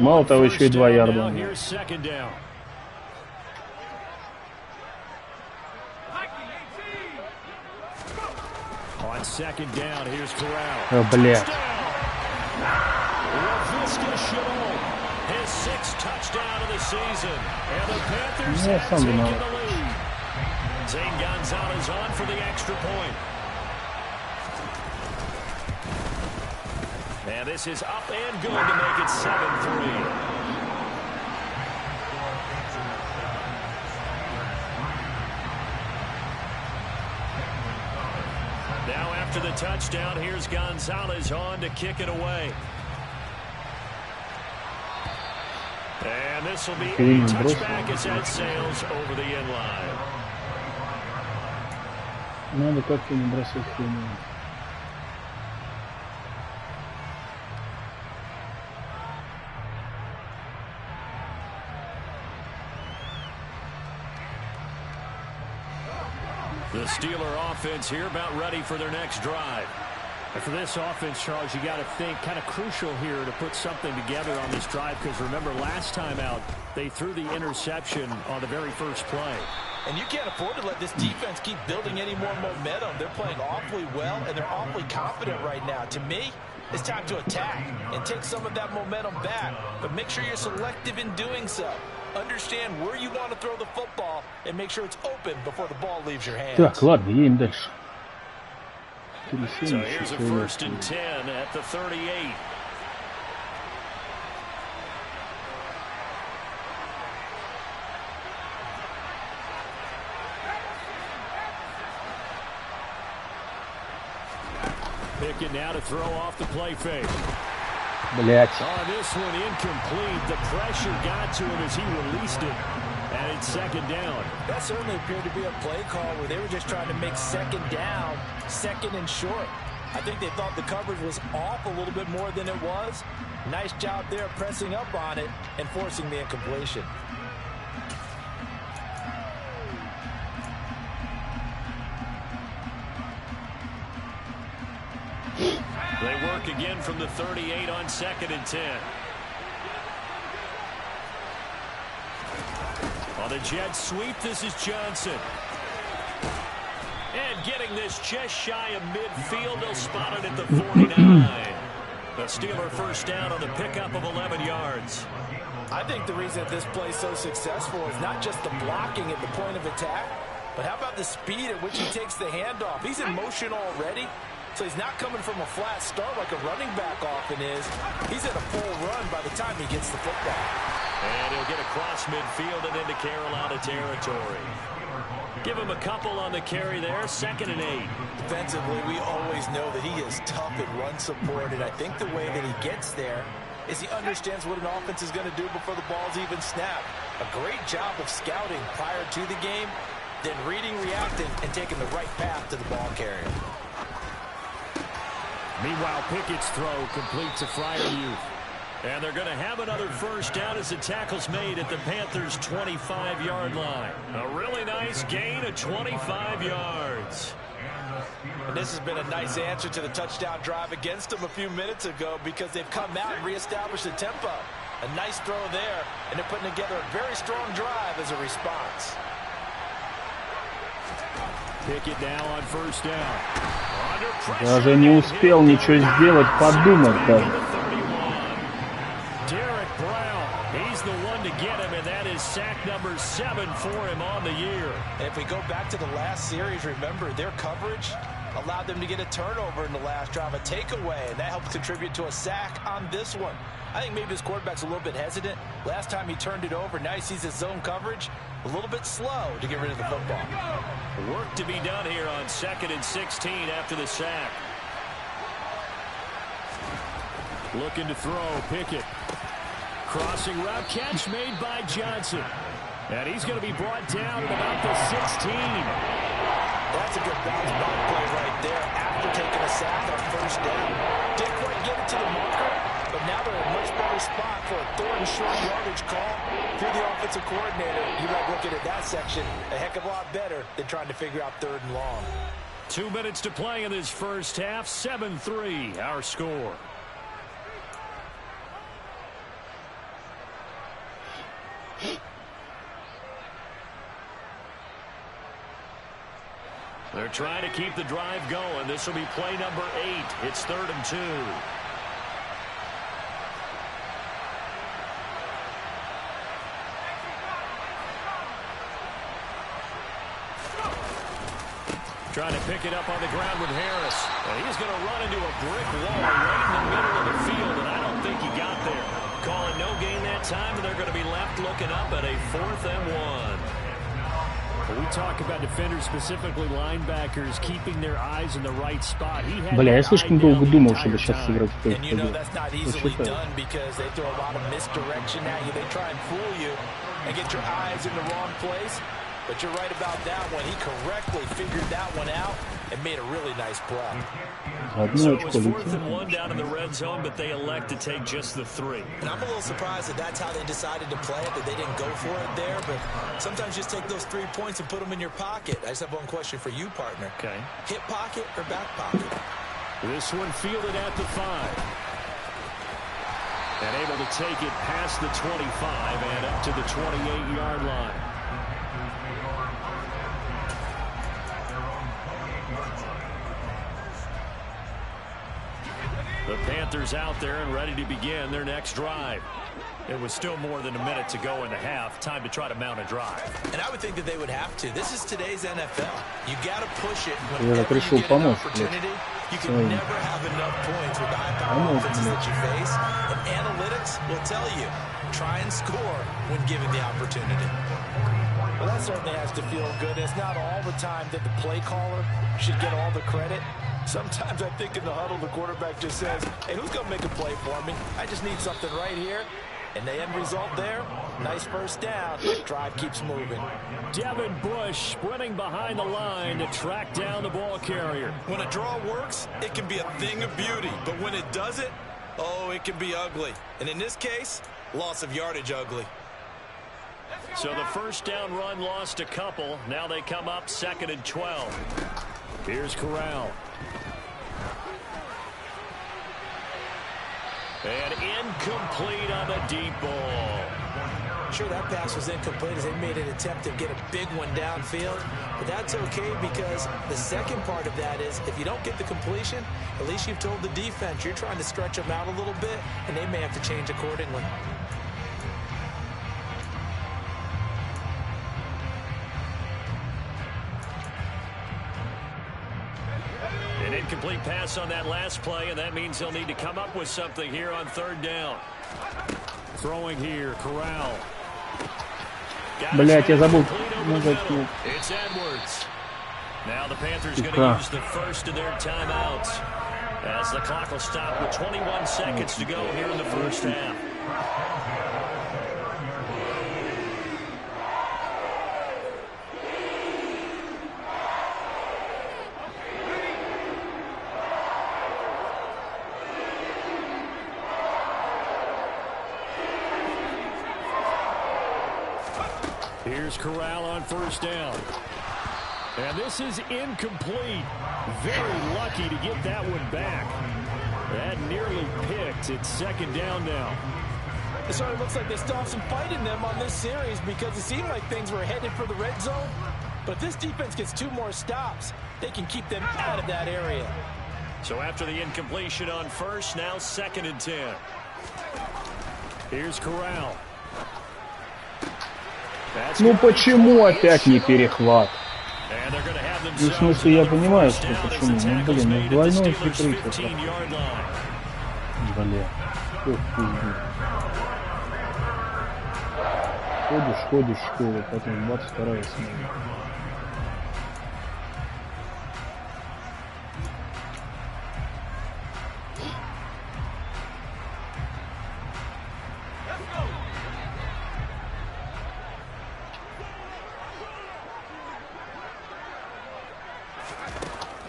Мало того, еще и 2 ярда. On 2nd down, here's Corral. О, блядь. His 6th touchdown of the season. And the Panthers Yeah, have taken else. the lead. Zane Gonzalez on for the extra point. And this is up and good to make it 7-3. Now after the touchdown, here's Gonzalez on to kick it away. And this will be a touchback as that sails over the end line. Надо как-то не бросать хрень. The Steeler offense here about ready for their next drive. And for this offense, Charles, you got to think kind of crucial here to put something together on this drive, because remember last time out they threw the interception on the very first play. And you can't afford to let this defense keep building any more momentum. They're playing awfully well, and they're awfully confident right now. To me, it's time to attack and take some of that momentum back, but make sure you're selective in doing so. Understand where you want to throw the football and make sure it's open before the ball leaves your hands. Так, ладно, едем дальше. So here's a 1st and 10 at the 38. Pickett now to throw off the play fake. Блять. On this one, incomplete. The pressure got to him as he released it. And it's 2nd down. That certainly appeared to be a play call where they were just trying to make 2nd down, 2nd and short. I think they thought the coverage was off a little bit more than it was. Nice job there pressing up on it and forcing the incompletion. They work again from the 38 on 2nd and 10. On the jet sweep, this is Johnson. And getting this just shy of midfield, they'll spot it at the 49. The Steeler 1st down on the pickup of 11 yards. I think the reason that this play is so successful is not just the blocking at the point of attack, but how about the speed at which he takes the handoff? He's in motion already. So he's not coming from a flat start like a running back often is. He's at a full run by the time he gets the football. And he'll get across midfield and into Carolina territory. Give him a couple on the carry there, 2nd and 8. Defensively, we always know that he is tough in run support, and I think the way that he gets there is he understands what an offense is going to do before the ball's even snapped. A great job of scouting prior to the game, then reading, reacting, and taking the right path to the ball carrier. Meanwhile, Pickett's throw completes a Friar Youth. And they're going to have another first down as the tackle's made at the Panthers' 25-yard line. A really nice gain of 25 yards. And this has been a nice answer to the touchdown drive against them a few minutes ago because they've come out and reestablished the tempo. A nice throw there, and they're putting together a very strong drive as a response. Pickett now on first down. Даже не успел ничего сделать, подумать даже. He's the one to get him, and that is sack number 7 for him on the year. And if we go back to the last series, remember, their coverage allowed them to get a turnover in the last drive, a takeaway, and that helped contribute to a sack on this one. I think maybe his quarterback's a little bit hesitant. Last time he turned it over, now he sees his zone coverage a little bit slow to get rid of the football. Work to be done here on 2nd and 16 after the sack. Looking to throw, Pickett. Crossing route, catch made by Johnson. And he's going to be brought down at about the 16. That's a good bounce back play right there after taking a sack on first down. Didn't quite get it to the marker, but now they're in a much better spot for a 3rd and short yardage call. If you're the offensive coordinator, you might look at that section a heck of a lot better than trying to figure out 3rd and long. 2 minutes to play in this first half. 7-3 our score. They're trying to keep the drive going. This will be play number 8. It's 3rd and 2. Trying to pick it up on the ground with Harris. And he's going to run into a brick wall right in the middle of the field, and I don't think he got there. Calling no gain that time, and they're going to be left looking up at a 4th and 1. When we talk about defenders, specifically linebackers, keeping their eyes in the right spot. Бля, я слишком долго думал, чтобы сейчас сыграть в And you know that's not easily done because they throw a lot of misdirection at you. They try and fool you and get your eyes in the wrong place. But you're right about that one. He correctly figured that one out and made a really nice play. So it was 4th and 1 down in the red zone, but they elect to take just the 3. And I'm a little surprised that that's how they decided to play it, that they didn't go for it there. But sometimes just take those 3 points and put them in your pocket. I just have one question for you, partner. Okay. Hip pocket or back pocket? This one fielded at the 5. And able to take it past the 25 and up to the 28-yard line. The Panthers out there and ready to begin their next drive. It was still more than a minute to go in the half. Time to try to mount a drive. And I would think that they would have to. This is today's NFL. You got to push it whenever you get an opportunity. You can never have enough points with the high-power offenses that you face. And analytics will tell you, try and score when given the opportunity. Well, that certainly has to feel good. It's not all the time that the play caller should get all the credit. Sometimes I think in the huddle, the quarterback just says, hey, who's going to make a play for me? I just need something right here. And the end result there, nice first down. Drive keeps moving. Devin Bush sprinting behind the line to track down the ball carrier. When a draw works, it can be a thing of beauty. But when it doesn't, oh, it can be ugly. And in this case, loss of yardage ugly. So the first down run lost a couple. Now they come up 2nd and 12. Here's Corral. And incomplete on the deep ball. Sure, that pass was incomplete as they made an attempt to get a big one downfield. But that's okay because the second part of that is if you don't get the completion, at least you've told the defense you're trying to stretch them out a little bit, and they may have to change accordingly. An incomplete pass on that last play, and that means he'll need to come up with something here on third down. Throwing here, Corral. Блять, я забыл. It's Edwards. Now the Panthers going to use the first of their timeouts as the clock will stop with 21 seconds to go here in the first half. Here's Corral on first down. And this is incomplete. Very lucky to get that one back. That nearly picked. It's second down now. It sort of looks like they still have some fight in them on this series because it seemed like things were headed for the red zone. But if this defense gets 2 more stops, they can keep them out of that area. So after the incompletion on first, now 2nd and 10. Here's Corral. Ну почему опять не перехват? Ну, в смысле, я понимаю, что почему. Ну, блин, ну двойное прикрытие. Блин. Ох, пизду. Ходишь в школу, потом 22-я смена.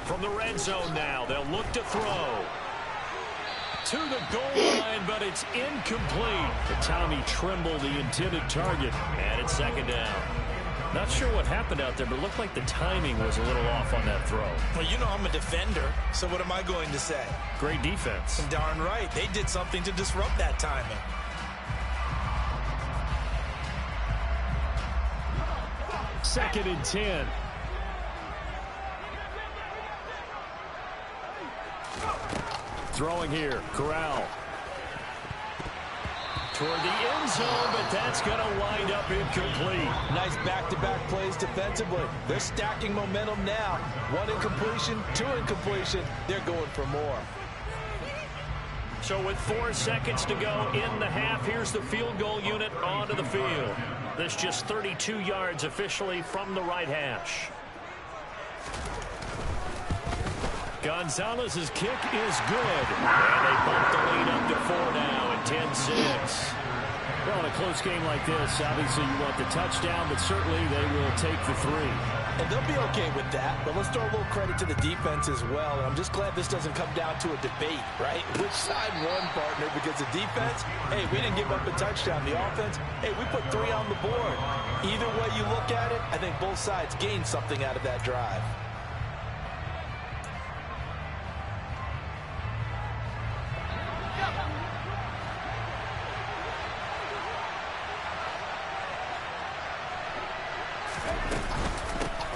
From the red zone now, they'll look to throw. To the goal line, but it's incomplete. Tommy Tremble, the intended target. And it's 2nd down. Not sure what happened out there, but it looked like the timing was a little off on that throw. Well, you know I'm a defender, so what am I going to say? Great defense. Darn right. They did something to disrupt that timing. Second and 10. Throwing here, Corral. Toward the end zone, but that's going to wind up incomplete. Nice back-to-back plays defensively. They're stacking momentum now. 1 incompletion, 2 incompletion. They're going for more. So with 4 seconds to go in the half, here's the field goal unit onto the field. This just 32 yards officially from the right hash. Gonzalez's kick is good. And they bump the lead up to 4 now at 10-6. Well, in a close game like this, obviously you want the touchdown, but certainly they will take the 3. And they'll be okay with that, but let's throw a little credit to the defense as well. And I'm just glad this doesn't come down to a debate, right? Which side won, partner? Because the defense, hey, we didn't give up a touchdown. The offense, hey, we put 3 on the board. Either way you look at it, I think both sides gained something out of that drive.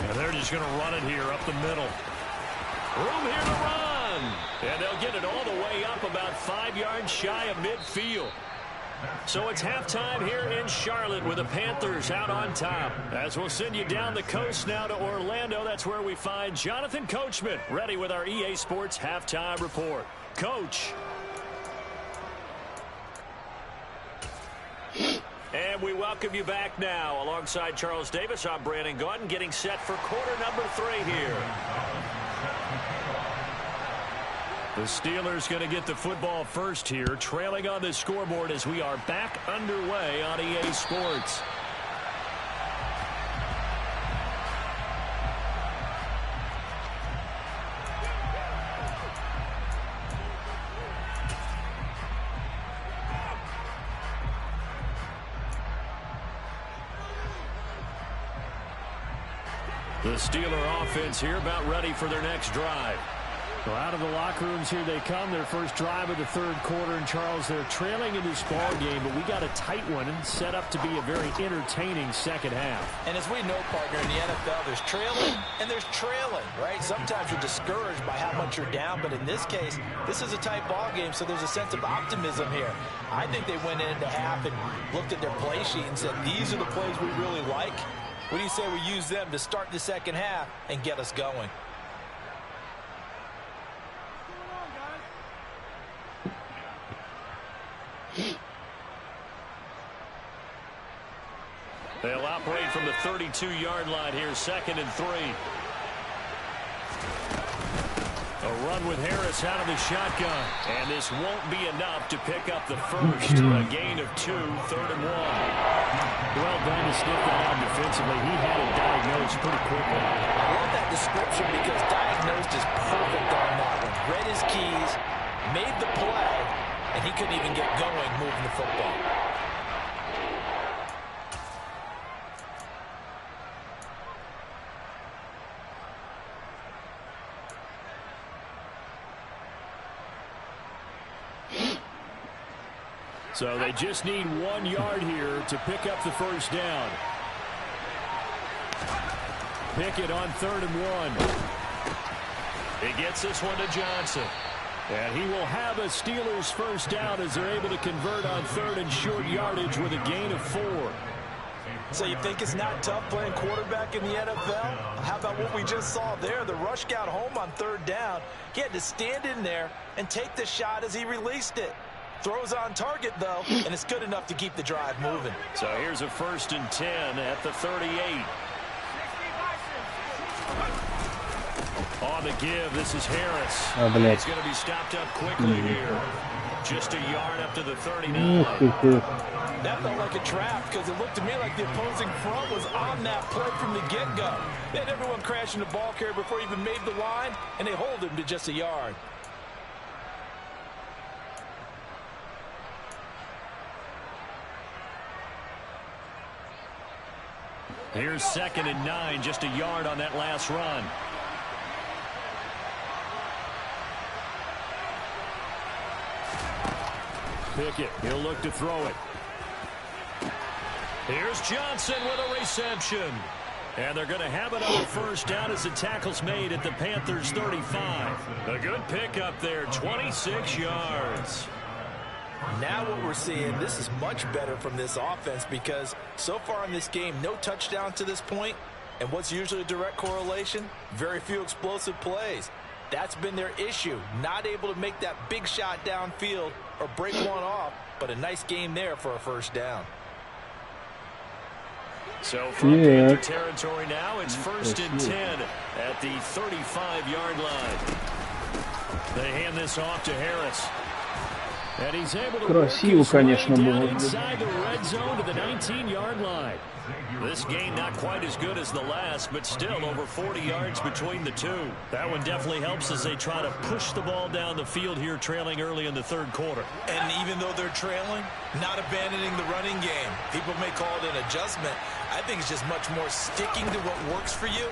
And they're just going to run it here up the middle. Room here to run. And they'll get it all the way up about 5 yards shy of midfield. So it's halftime here in Charlotte with the Panthers out on top. As we'll send you down the coast now to Orlando, that's where we find Jonathan Coachman ready with our EA Sports halftime report. Coach. And we welcome you back now. Alongside Charles Davis, I'm Brandon Gaudin, getting set for quarter number 3 here. The Steelers going to get the football first here, trailing on the scoreboard as we are back underway on EA Sports. The Steeler offense here about ready for their next drive. Well, out of the locker rooms here they come. Their first drive of the 3rd quarter. And, Charles, they're trailing in this ball game, but we got a tight one and set up to be a very entertaining second half. And as we know, partner, in the NFL, there's trailing and there's trailing, right? Sometimes you're discouraged by how much you're down, but in this case, this is a tight ball game, so there's a sense of optimism here. I think they went into half and looked at their play sheet and said, these are the plays we really like. What do you say we use them to start the second half and get us going? from the 32-yard line here, 2nd and 3. A run with Harris out of the shotgun. And this won't be enough to pick up the first. A gain of 2, 3rd and 1. Well done to sniff that out defensively. He had it diagnosed pretty quickly. I love that description because diagnosed is perfect on that one. Read his keys, made the play, and he couldn't even get going moving the football. So they just need 1 yard here to pick up the first down. Pickett on 3rd and 1. He gets this one to Johnson. And he will have a Steelers first down as they're able to convert on 3rd and short yardage with a gain of 4. So you think it's not tough playing quarterback in the NFL? How about what we just saw there? The rush got home on 3rd down. He had to stand in there and take the shot as he released it. Throws on target, though, and it's good enough to keep the drive moving. So here's a 1st and 10 at the 38. On the give, this is Harris. He's going to be stopped up quickly here. Just a yard up to the 39. That felt like a trap because it looked to me like the opposing front was on that play from the get-go. They had everyone crashing the ball carrier before he even made the line, and they hold him to just a yard. Here's 2nd and 9, just a yard on that last run. Pickett, he'll look to throw it. Here's Johnson with a reception. And they're going to have another first down as the tackle's made at the Panthers 35. A good pickup there, 26 yards. Now what we're seeing, this is much better from this offense because so far in this game, no touchdown to this point. And what's usually a direct correlation? Very few explosive plays. That's been their issue. Not able to make that big shot downfield or break one off, but a nice game there for a first down. So from Panther territory now, it's 1st and 10 at the 35-yard line. They hand this off to Harris. And he's able to Красиво, конечно, было. Inside the red zone to the 19-yard line. This game not quite as good as the last, but still over 40 yards between the two. That one definitely helps as they try to push the ball down the field here, trailing early in the 3rd quarter. And even though they're trailing, not abandoning the running game. People may call it an adjustment. I think it's just much more sticking to what works for you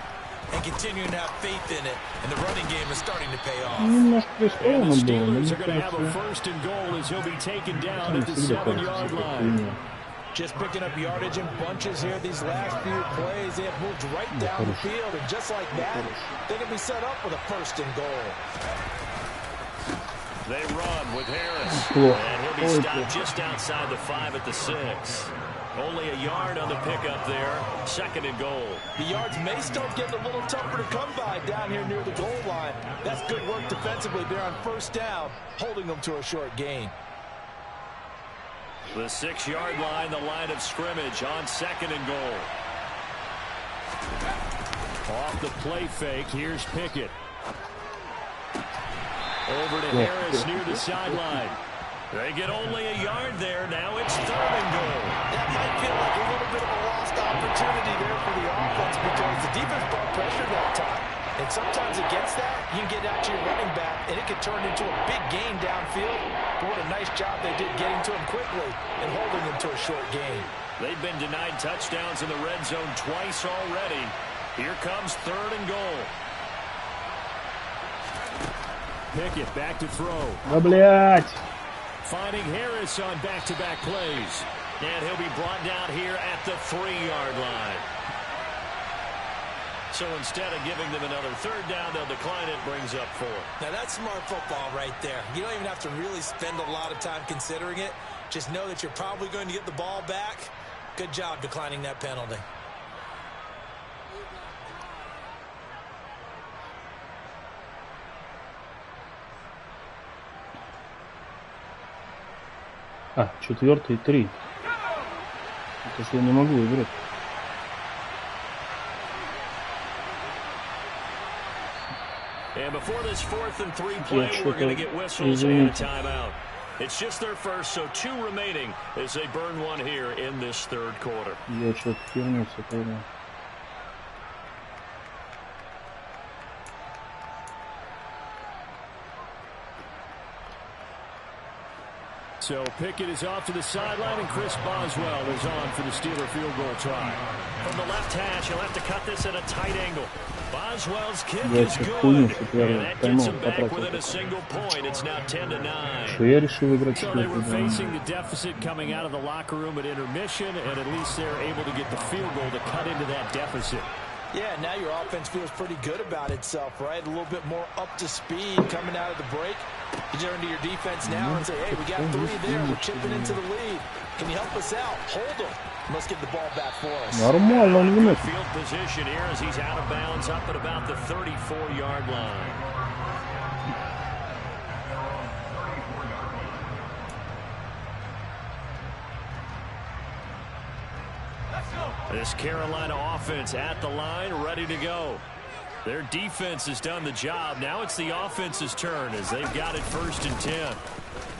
and continuing to have faith in it, and the running game is starting to pay off. And the Steelers are going to have a 1st and goal as he'll be taken down at the 7-yard line. Just picking up yardage in bunches here these last few plays. They have moved right down the field, and just like that, they can be set up with a 1st and goal. They run with Harris, and he'll be stopped just outside the 5 at the 6. Only a yard on the pickup there. 2nd and goal. The yards may start getting a little tougher to come by down here near the goal line. That's good work defensively there on 1st down, holding them to a short gain. The 6-yard line, the line of scrimmage on 2nd and goal. Off the play fake, here's Pickett. Over to Harris near the sideline. They get only a yard there. Now it's 3rd and goal. That might feel like a little bit of a lost opportunity there for the offense because the defense brought pressure that time. And sometimes against that, you can get out to your running back, and it can turn into a big gain downfield. But what a nice job they did getting to him quickly and holding him to a short gain. They've been denied touchdowns in the red zone twice already. Here comes 3rd and goal. Pickett back to throw. Finding Harris on back-to-back plays. And he'll be brought down here at the 3-yard line. So instead of giving them another 3rd down, they'll decline it, brings up 4. Now that's smart football right there. You don't even have to really spend a lot of time considering it. Just know that you're probably going to get the ball back. Good job declining that penalty. А, 4-й, 3. Это что я не могу играть. And before this 4th and 3 play, we're going to get whistles and a timeout. It's just their first, so 2 remaining as they burn one here in this 3rd quarter. Я что-то вернулся, понял. So Pickett is off to the sideline, and Chris Boswell is on for the Steeler field goal try. From the left hash, he'll have to cut this at a tight angle. Boswell's kick is good, and that gets him back within a single point. It's now 10-9. So they were facing the deficit coming out of the locker room at intermission, and at least they're able to get the field goal to cut into that deficit. Yeah, now your offense feels pretty good about itself, right? A little bit more up to speed coming out of the break. You turn to your defense now and say, hey, we got 3 there. We're chipping into the lead. Can you help us out? Hold them. Let's get the ball back for us. Нормально, field position here as he's out of bounds up at about the 34-yard line. This Carolina offense at the line, ready to go. Their defense has done the job. Now it's the offense's turn as they've got it 1st and 10.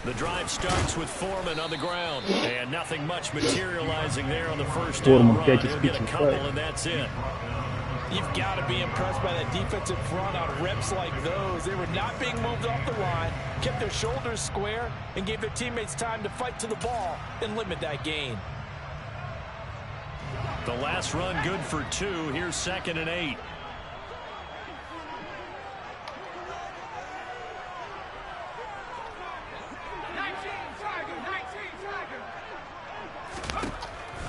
The drive starts with Foreman on the ground, and nothing much materializing there on the first down run. He'll get a couple, and that's it. You've got to be impressed by that defensive front on reps like those. They were not being moved off the line, kept their shoulders square, and gave their teammates time to fight to the ball and limit that gain. The last run good for 2. Here's 2nd and 8.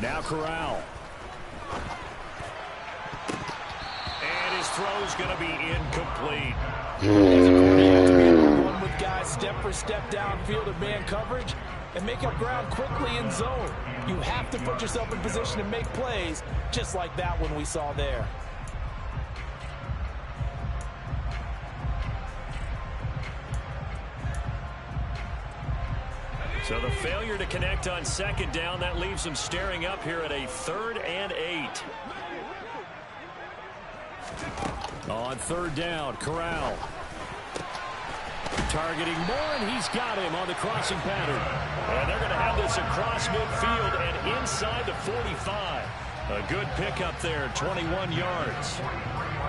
Now Corral. And his throw's going to be incomplete. One with guys step for step downfield of man coverage and make up ground quickly in zone. You have to put yourself in position to make plays, just like that one we saw there. So the failure to connect on 2nd down, that leaves them staring up here at a 3rd and 8. On 3rd down, Corral. Targeting Moore, and he's got him on the crossing pattern. And they're going to have this across midfield and inside the 45. A good pickup there, 21 yards.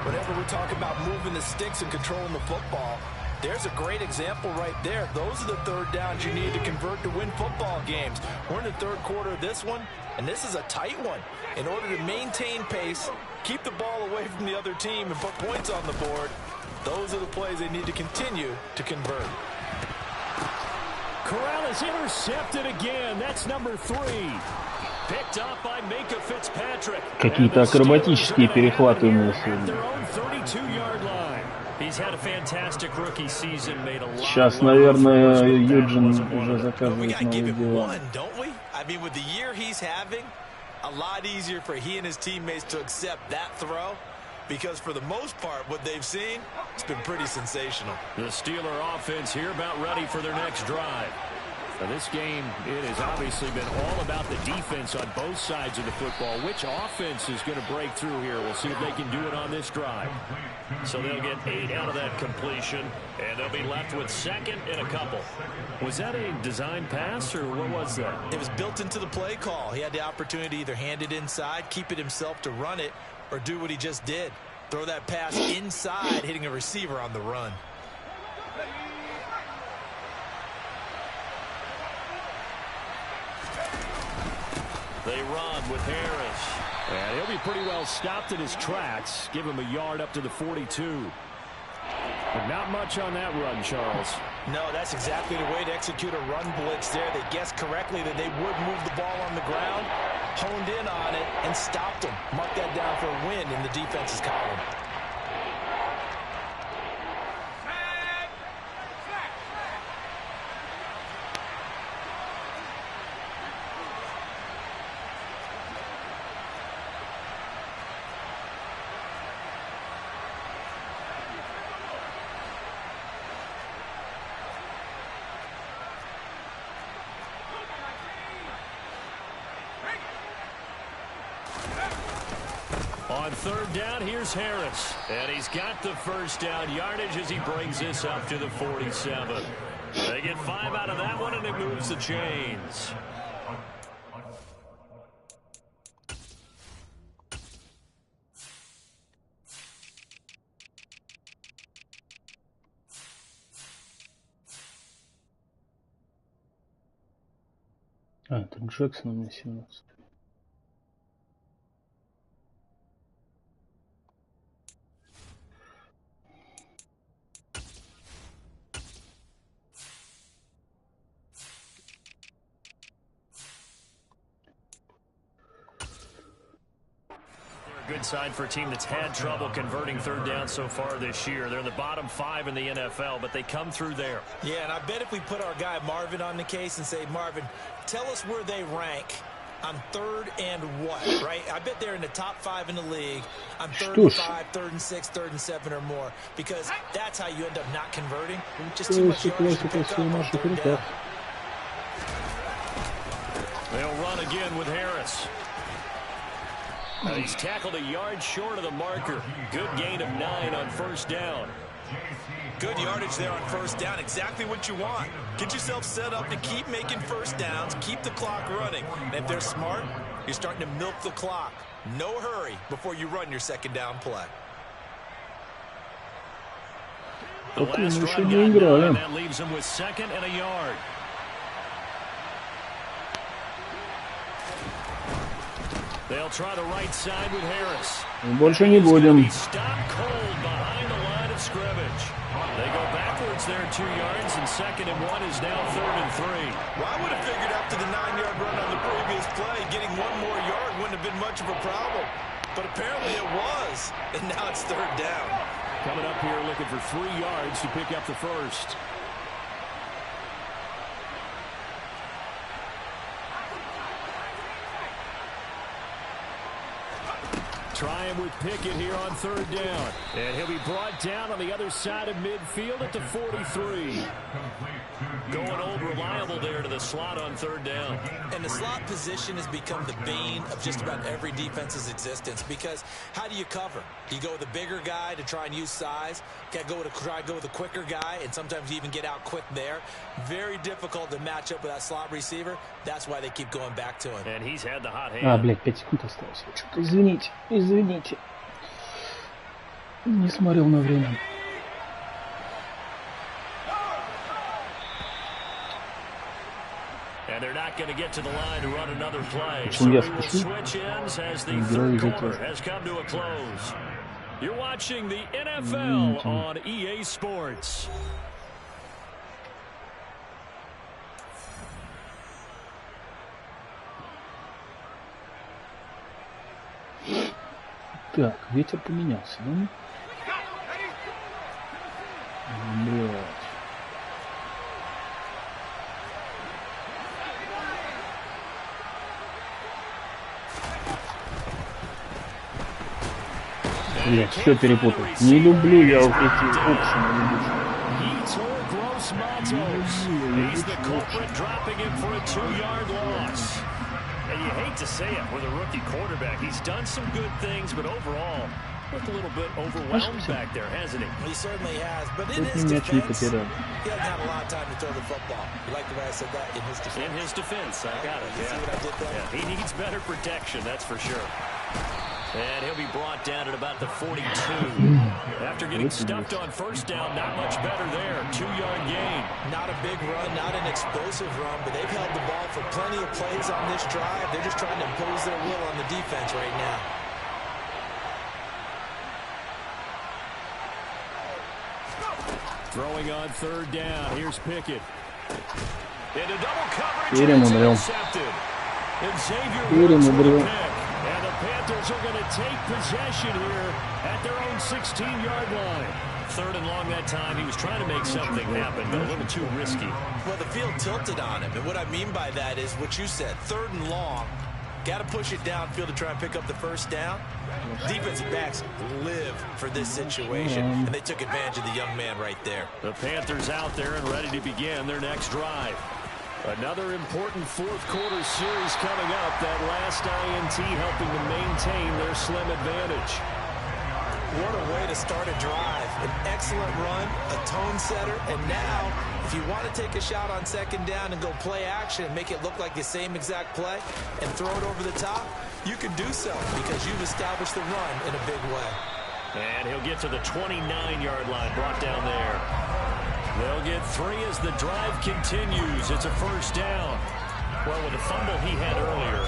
Whenever we talk about moving the sticks and controlling the football, there's a great example right there. Those are the 3rd downs you need to convert to win football games. We're in the 3rd quarter of this one, and this is a tight one. In order to maintain pace, keep the ball away from the other team, and put points on the board, those are the plays they need to continue to convert. Corral is intercepted again. That's number 3. Picked up by Minka Fitzpatrick. Какие-то акробатические перехваты у него сегодня. Сейчас, наверное, Юджин уже заказывает новый диван. I mean, with the year he's having, a lot easier for he and his teammates to accept that throw. Because for the most part, what they've seen, it's been pretty sensational. The Steeler offense here about ready for their next drive. Now this game, it has obviously been all about the defense on both sides of the football. Which offense is going to break through here? We'll see if they can do it on this drive. So they'll get 8 out of that completion, and they'll be left with 2nd and a couple. Was that a design pass, or what was that? It was built into the play call. He had the opportunity to either hand it inside, keep it himself to run it, or do what he just did. Throw that pass inside, hitting a receiver on the run. They run with Harris. And he'll be pretty well stopped in his tracks. Give him a yard up to the 42. But not much on that run, Charles. No, that's exactly the way to execute a run blitz there. They guessed correctly that they would move the ball on the ground, honed in on it, and stopped them. Mark that down for a win in the defense's column. On third down. Here's Harris. And he's got the first down yardage as he brings this up to the 47. They get 5 out of that one, and it moves the chains. А, это Джексон у меня 17. Good sign for a team that's had trouble converting third down so far this year. They're in the bottom 5 in the NFL, but they come through there. Yeah, and I bet if we put our guy Marvin on the case and say, Marvin, tell us where they rank on third and what, right? I bet they're in the top 5 in the league on third and 5, third and 6, third and 7 or more, because that's how you end up not converting. Just too much yards to pick up on third down. They'll run again with Harris. He's tackled a yard short of the marker. Good gain of 9 on first down. Good yardage there on first down. Exactly what you want. Get yourself set up to keep making first downs, keep the clock running. And if they're smart, you're starting to milk the clock. No hurry before you run your second down play. The last run got 9, that leaves him with 2nd and a yard. They'll try the right side with Harris. Больше не будем. Stop cold behind the line of scrimmage. They go backwards there 2 yards, and 2nd and 1 is now 3rd and 3. Well, I would have figured after the 9-yard run on the previous play, getting 1 more yard wouldn't have been much of a problem. But apparently it was, and now it's 3rd down. Coming up here looking for 3 yards to pick up the first. Trying with Pickett here on 3rd down. And he'll be brought down on the other side of midfield at the 43. Going old reliable there to the slot on 3rd down. And the slot position has become the bane of just about every defense's existence, because how do you cover? Do you go with a bigger guy to try and use size? Try to go with a quicker guy, and sometimes you even get out quick there. Very difficult to match up with that slot receiver. That's why they keep going back to him. And he's had the hot hand. А, блядь, 5 секунд осталось. Что-то извините. Не смотрел на время. And they're not going to get to the line to run another play. So we will switch ends as the third quarter has come to a close. You're watching the NFL on EA Sports. Так, ветер поменялся, да? Блядь. Я все перепутал. Не люблю я вот эти опшены. He's the culprit, dropping him for a 2-yard loss. And you hate to say it with a rookie quarterback. He's done some good things, but overall, looked a little bit overwhelmed back there, hasn't he? He certainly has, but in his defense, he hasn't had a lot of time to throw the football. You like the way I said that? In his defense. In his defense, I got it. You see what I did there? Yeah, he needs better protection, that's for sure. And he'll be brought down at about the 42. After getting stuffed on first down, not much better there. 2-yard gain. Not a big run, not an explosive run, but they've held the ball for plenty of plays on this drive. They're just trying to impose their will on the defense right now. Throwing on 3rd down. Here's Pickett. Into double coverage. Intercepted. And Xavier Rhodes with a pick. And the Panthers are going to take possession here at their own 16-yard line. 3rd and long that time. He was trying to make something happen, but a little too risky. Well, the field tilted on him, and what I mean by that is what you said. 3rd and long. Got to push it downfield to try and pick up the first down. Defensive backs live for this situation, and they took advantage of the young man right there. The Panthers out there and ready to begin their next drive. Another important fourth quarter series coming up. That last INT helping to maintain their slim advantage. What a way to start a drive. An excellent run, a tone setter, and now if you want to take a shot on second down and go play action and make it look like the same exact play and throw it over the top, you can do so because you've established the run in a big way. And he'll get to the 29-yard line, brought down there. They'll get 3 as the drive continues. It's a first down. Well, with the fumble he had earlier,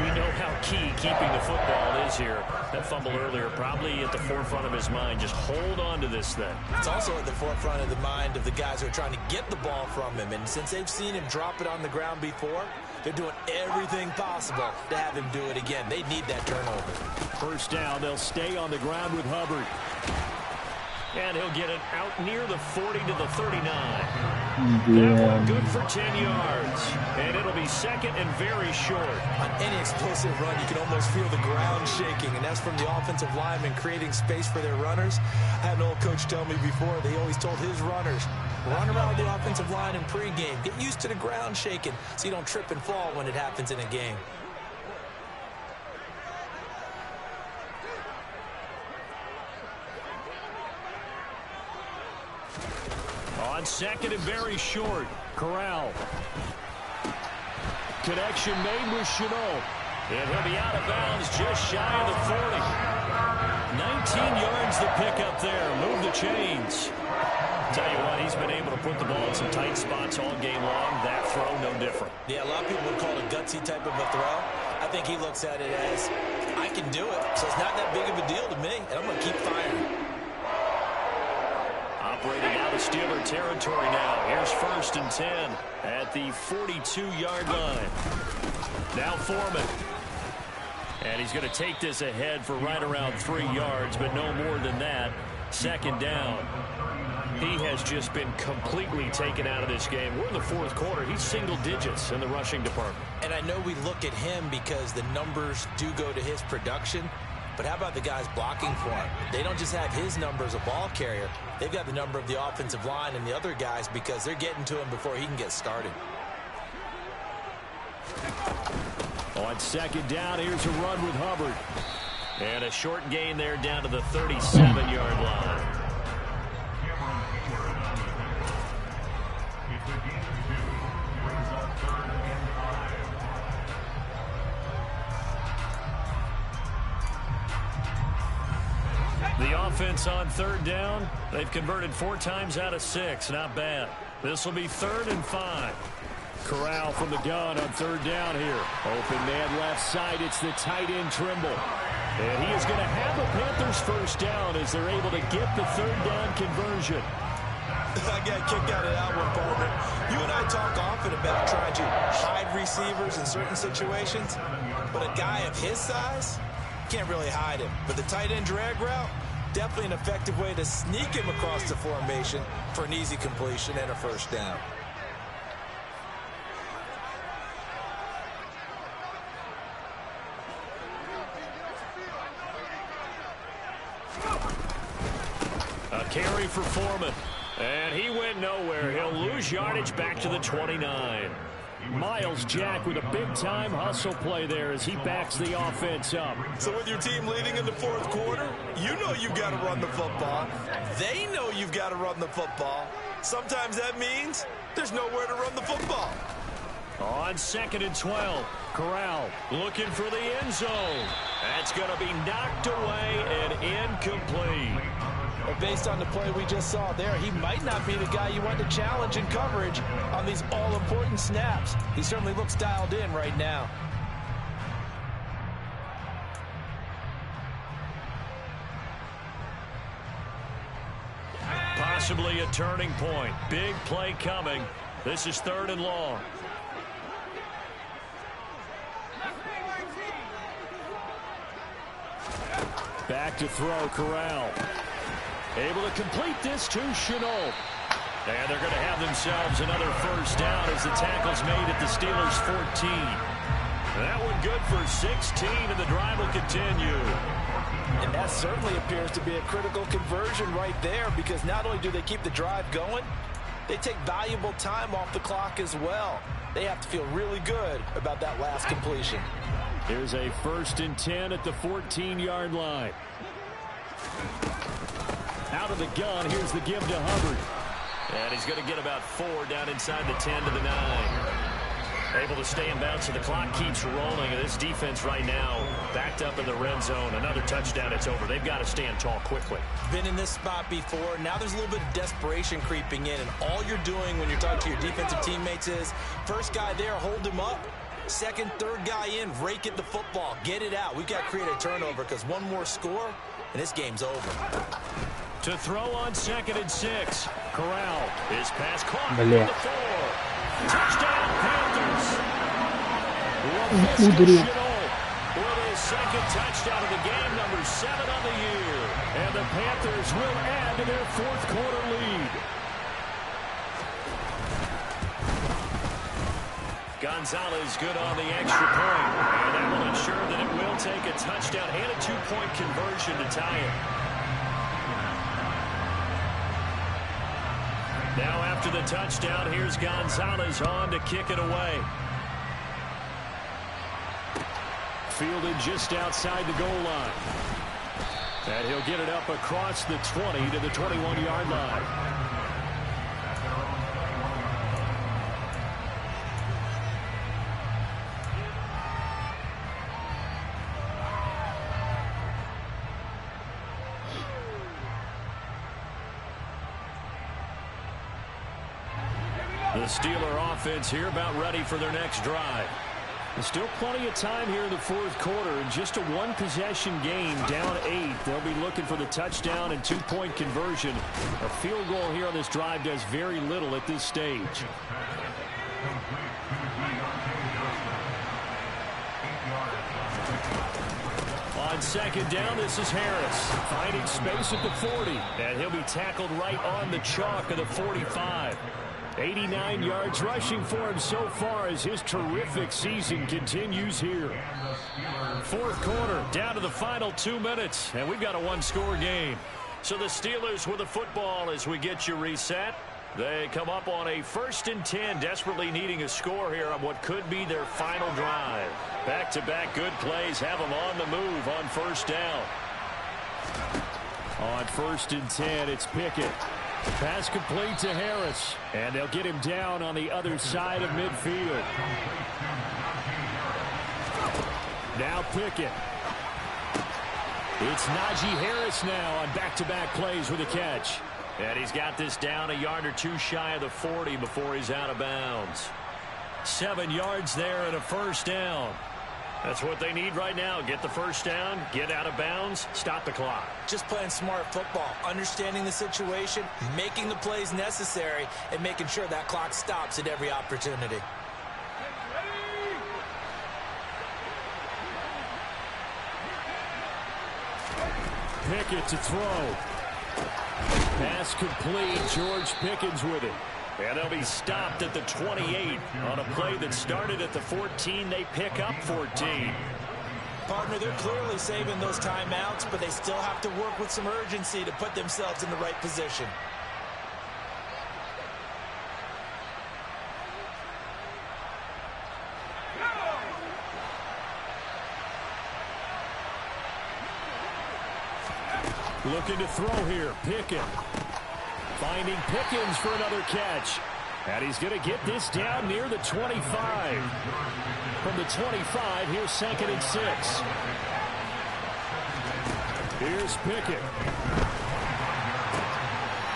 we know how key keeping the football is here. That fumble earlier probably at the forefront of his mind. Just hold on to this thing. It's also at the forefront of the mind of the guys who are trying to get the ball from him. And since they've seen him drop it on the ground before, they're doing everything possible to have him do it again. They need that turnover. First down, they'll stay on the ground with Hubbard. And he'll get it out near the 40 to the 39. That one good for 10 yards. And it'll be second and very short. On any explosive run, you can almost feel the ground shaking, and that's from the offensive linemen creating space for their runners. I had an old coach tell me before, they always told his runners, run around the offensive line in pregame. Get used to the ground shaking so you don't trip and fall when it happens in a game. On second and very short, Corral. Connection made with Chenault. And he'll be out of bounds just shy of the 40. 19 yards to pick up there. Move the chains. Tell you what, he's been able to put the ball in some tight spots all game long. That throw, no different. Yeah, a lot of people would call it a gutsy type of a throw. I think he looks at it as, I can do it, so it's not that big of a deal to me, and I'm going to keep firing. Operating out of Steeler territory now. Here's first and 10 at the 42-yard line. Now Foreman. And he's going to take this ahead for right around 3 yards, but no more than that. Second down. He has just been completely taken out of this game. We're in the fourth quarter. He's single digits in the rushing department. And I know we look at him because the numbers do go to his production. But how about the guys blocking for him? They don't just have his number as a ball carrier. They've got the number of the offensive line and the other guys because they're getting to him before he can get started. On second down, here's a run with Hubbard. And a short gain there down to the 37-yard line. The offense on third down, they've converted 4 times out of 6. Not bad. This will be 3rd and 5. Corral from the gun on third down here. Open man left side. It's the tight end Trimble. And he is going to have the Panthers first down as they're able to get the third down conversion. I got kicked out of that one, partner. You and I talk often about trying to hide receivers in certain situations. But a guy of his size, can't really hide him. But the tight end drag route, definitely an effective way to sneak him across the formation for an easy completion and a first down. A carry for Foreman. And he went nowhere. He'll lose yardage back to the 29. Miles Jack with a big-time hustle play there as he backs the offense up. So with your team leading in the fourth quarter, you know you've got to run the football. They know you've got to run the football. Sometimes that means there's nowhere to run the football. On 2nd and 12, Corral looking for the end zone. That's going to be knocked away and incomplete. But based on the play we just saw there, he might not be the guy you want to challenge in coverage on these all-important snaps. He certainly looks dialed in right now. Possibly a turning point. Big play coming. This is 3rd and long. Back to throw, Corral. Able to complete this to Chenault. And they're going to have themselves another first down as the tackle's made at the Steelers' 14. That one good for 16, and the drive will continue. And that certainly appears to be a critical conversion right there because not only do they keep the drive going, they take valuable time off the clock as well. They have to feel really good about that last completion. Here's a 1st and 10 at the 14-yard line. Out of the gun, here's the give to Hubbard. And he's going to get about 4 down inside the 10 to the 9. Able to stay in bounds, so the clock keeps rolling. And this defense right now backed up in the red zone. Another touchdown, it's over. They've got to stand tall quickly. Been in this spot before. Now there's a little bit of desperation creeping in. And all you're doing when you're talking to your defensive teammates is, first guy there, hold him up. Second, third guy in, rake at the football. Get it out. We've got to create a turnover because one more score, and this game's over. To throw on 2nd and 6. Corral. His pass caught at the 4. Touchdown, Panthers. With his 2nd touchdown of the game, number 7 on the year. And the Panthers will add to their 4th quarter lead. Gonzalez good on the extra point. And that will ensure that it will take a touchdown and a 2-point conversion to tie it. Now after the touchdown, here's Gonzalez on to kick it away. Fielded just outside the goal line. And he'll get it up across the 20 to the 21-yard line. The Steeler offense here about ready for their next drive. There's still plenty of time here in the 4th quarter. In just a 1-possession game, down 8. They'll be looking for the touchdown and 2-point conversion. A field goal here on this drive does very little at this stage. On 2nd down, this is Harris. Finding space at the 40. And he'll be tackled right on the chalk of the 45. 89 yards rushing for him so far as his terrific season continues here. 4th quarter, down to the final 2 minutes, and we've got a 1-score game. So the Steelers with the football as we get you reset. They come up on a 1st and 10, desperately needing a score here on what could be their final drive. Back-to-back good plays have them on the move on 1st down. On 1st and 10, it's Pickett. Pass complete to Harris. And they'll get him down on the other side of midfield. Now Pickett. It's Najee Harris now on back-to-back plays with a catch. And he's got this down a yard or 2 shy of the 40 before he's out of bounds. 7 yards there and a 1st down. That's what they need right now. Get the 1st down, get out of bounds, stop the clock. Just playing smart football, understanding the situation, making the plays necessary, and making sure that clock stops at every opportunity. Pickett to throw. Pass complete. George Pickens with it. And they'll be stopped at the 28 on a play that started at the 14. They pick up 14. Partner, they're clearly saving those timeouts, but they still have to work with some urgency to put themselves in the right position. Looking to throw here. Pickett. Finding Pickens for another catch. And he's going to get this down near the 25. From the 25, here's 2nd and 6. Here's Pickett.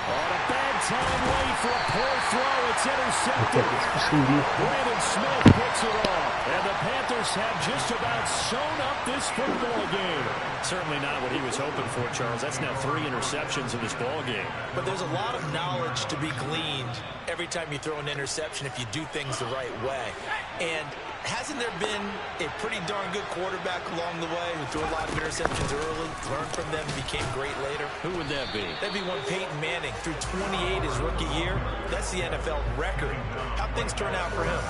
On a bad time late for a poor throw. It's intercepted. Brandon Smith picks it off. And the Panthers have just about sewn up this football game. Certainly not what he was hoping for, Charles. That's now 3 interceptions in this ball game. But there's a lot of knowledge to be gleaned every time you throw an interception if you do things the right way. And hasn't there been a pretty darn good quarterback along the way who threw a lot of interceptions early, learned from them, became great later? Who would that be? That'd be one Peyton Manning. Threw 28 his rookie year. That's the NFL record. How'd things turn out for him?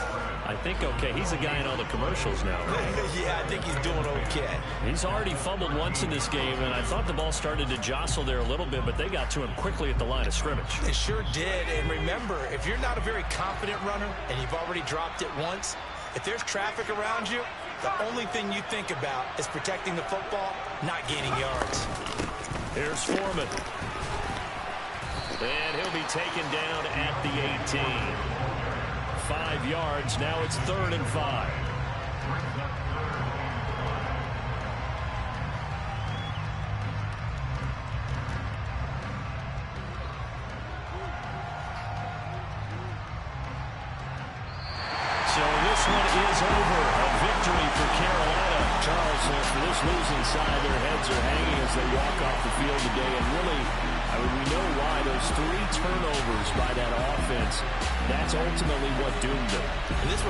I think okay. He's a guy in all the commercials now, right? Yeah, I think he's doing okay. He's already fumbled once in this game, and I thought the ball started to jostle there a little bit, but they got to him quickly at the line of scrimmage. They sure did. And remember, if you're not a very confident runner and you've already dropped it once, if there's traffic around you, the only thing you think about is protecting the football, not gaining yards. Here's Foreman. And he'll be taken down at the 18. 5 yards. Now it's 3rd and 5. So this one is over. A victory for Carolina. Charles, for this losing side, their heads are hanging as they walk off the field today. And really, I mean, we know why. Those 3 turnovers by that offense, that's ultimately what doomed them. And this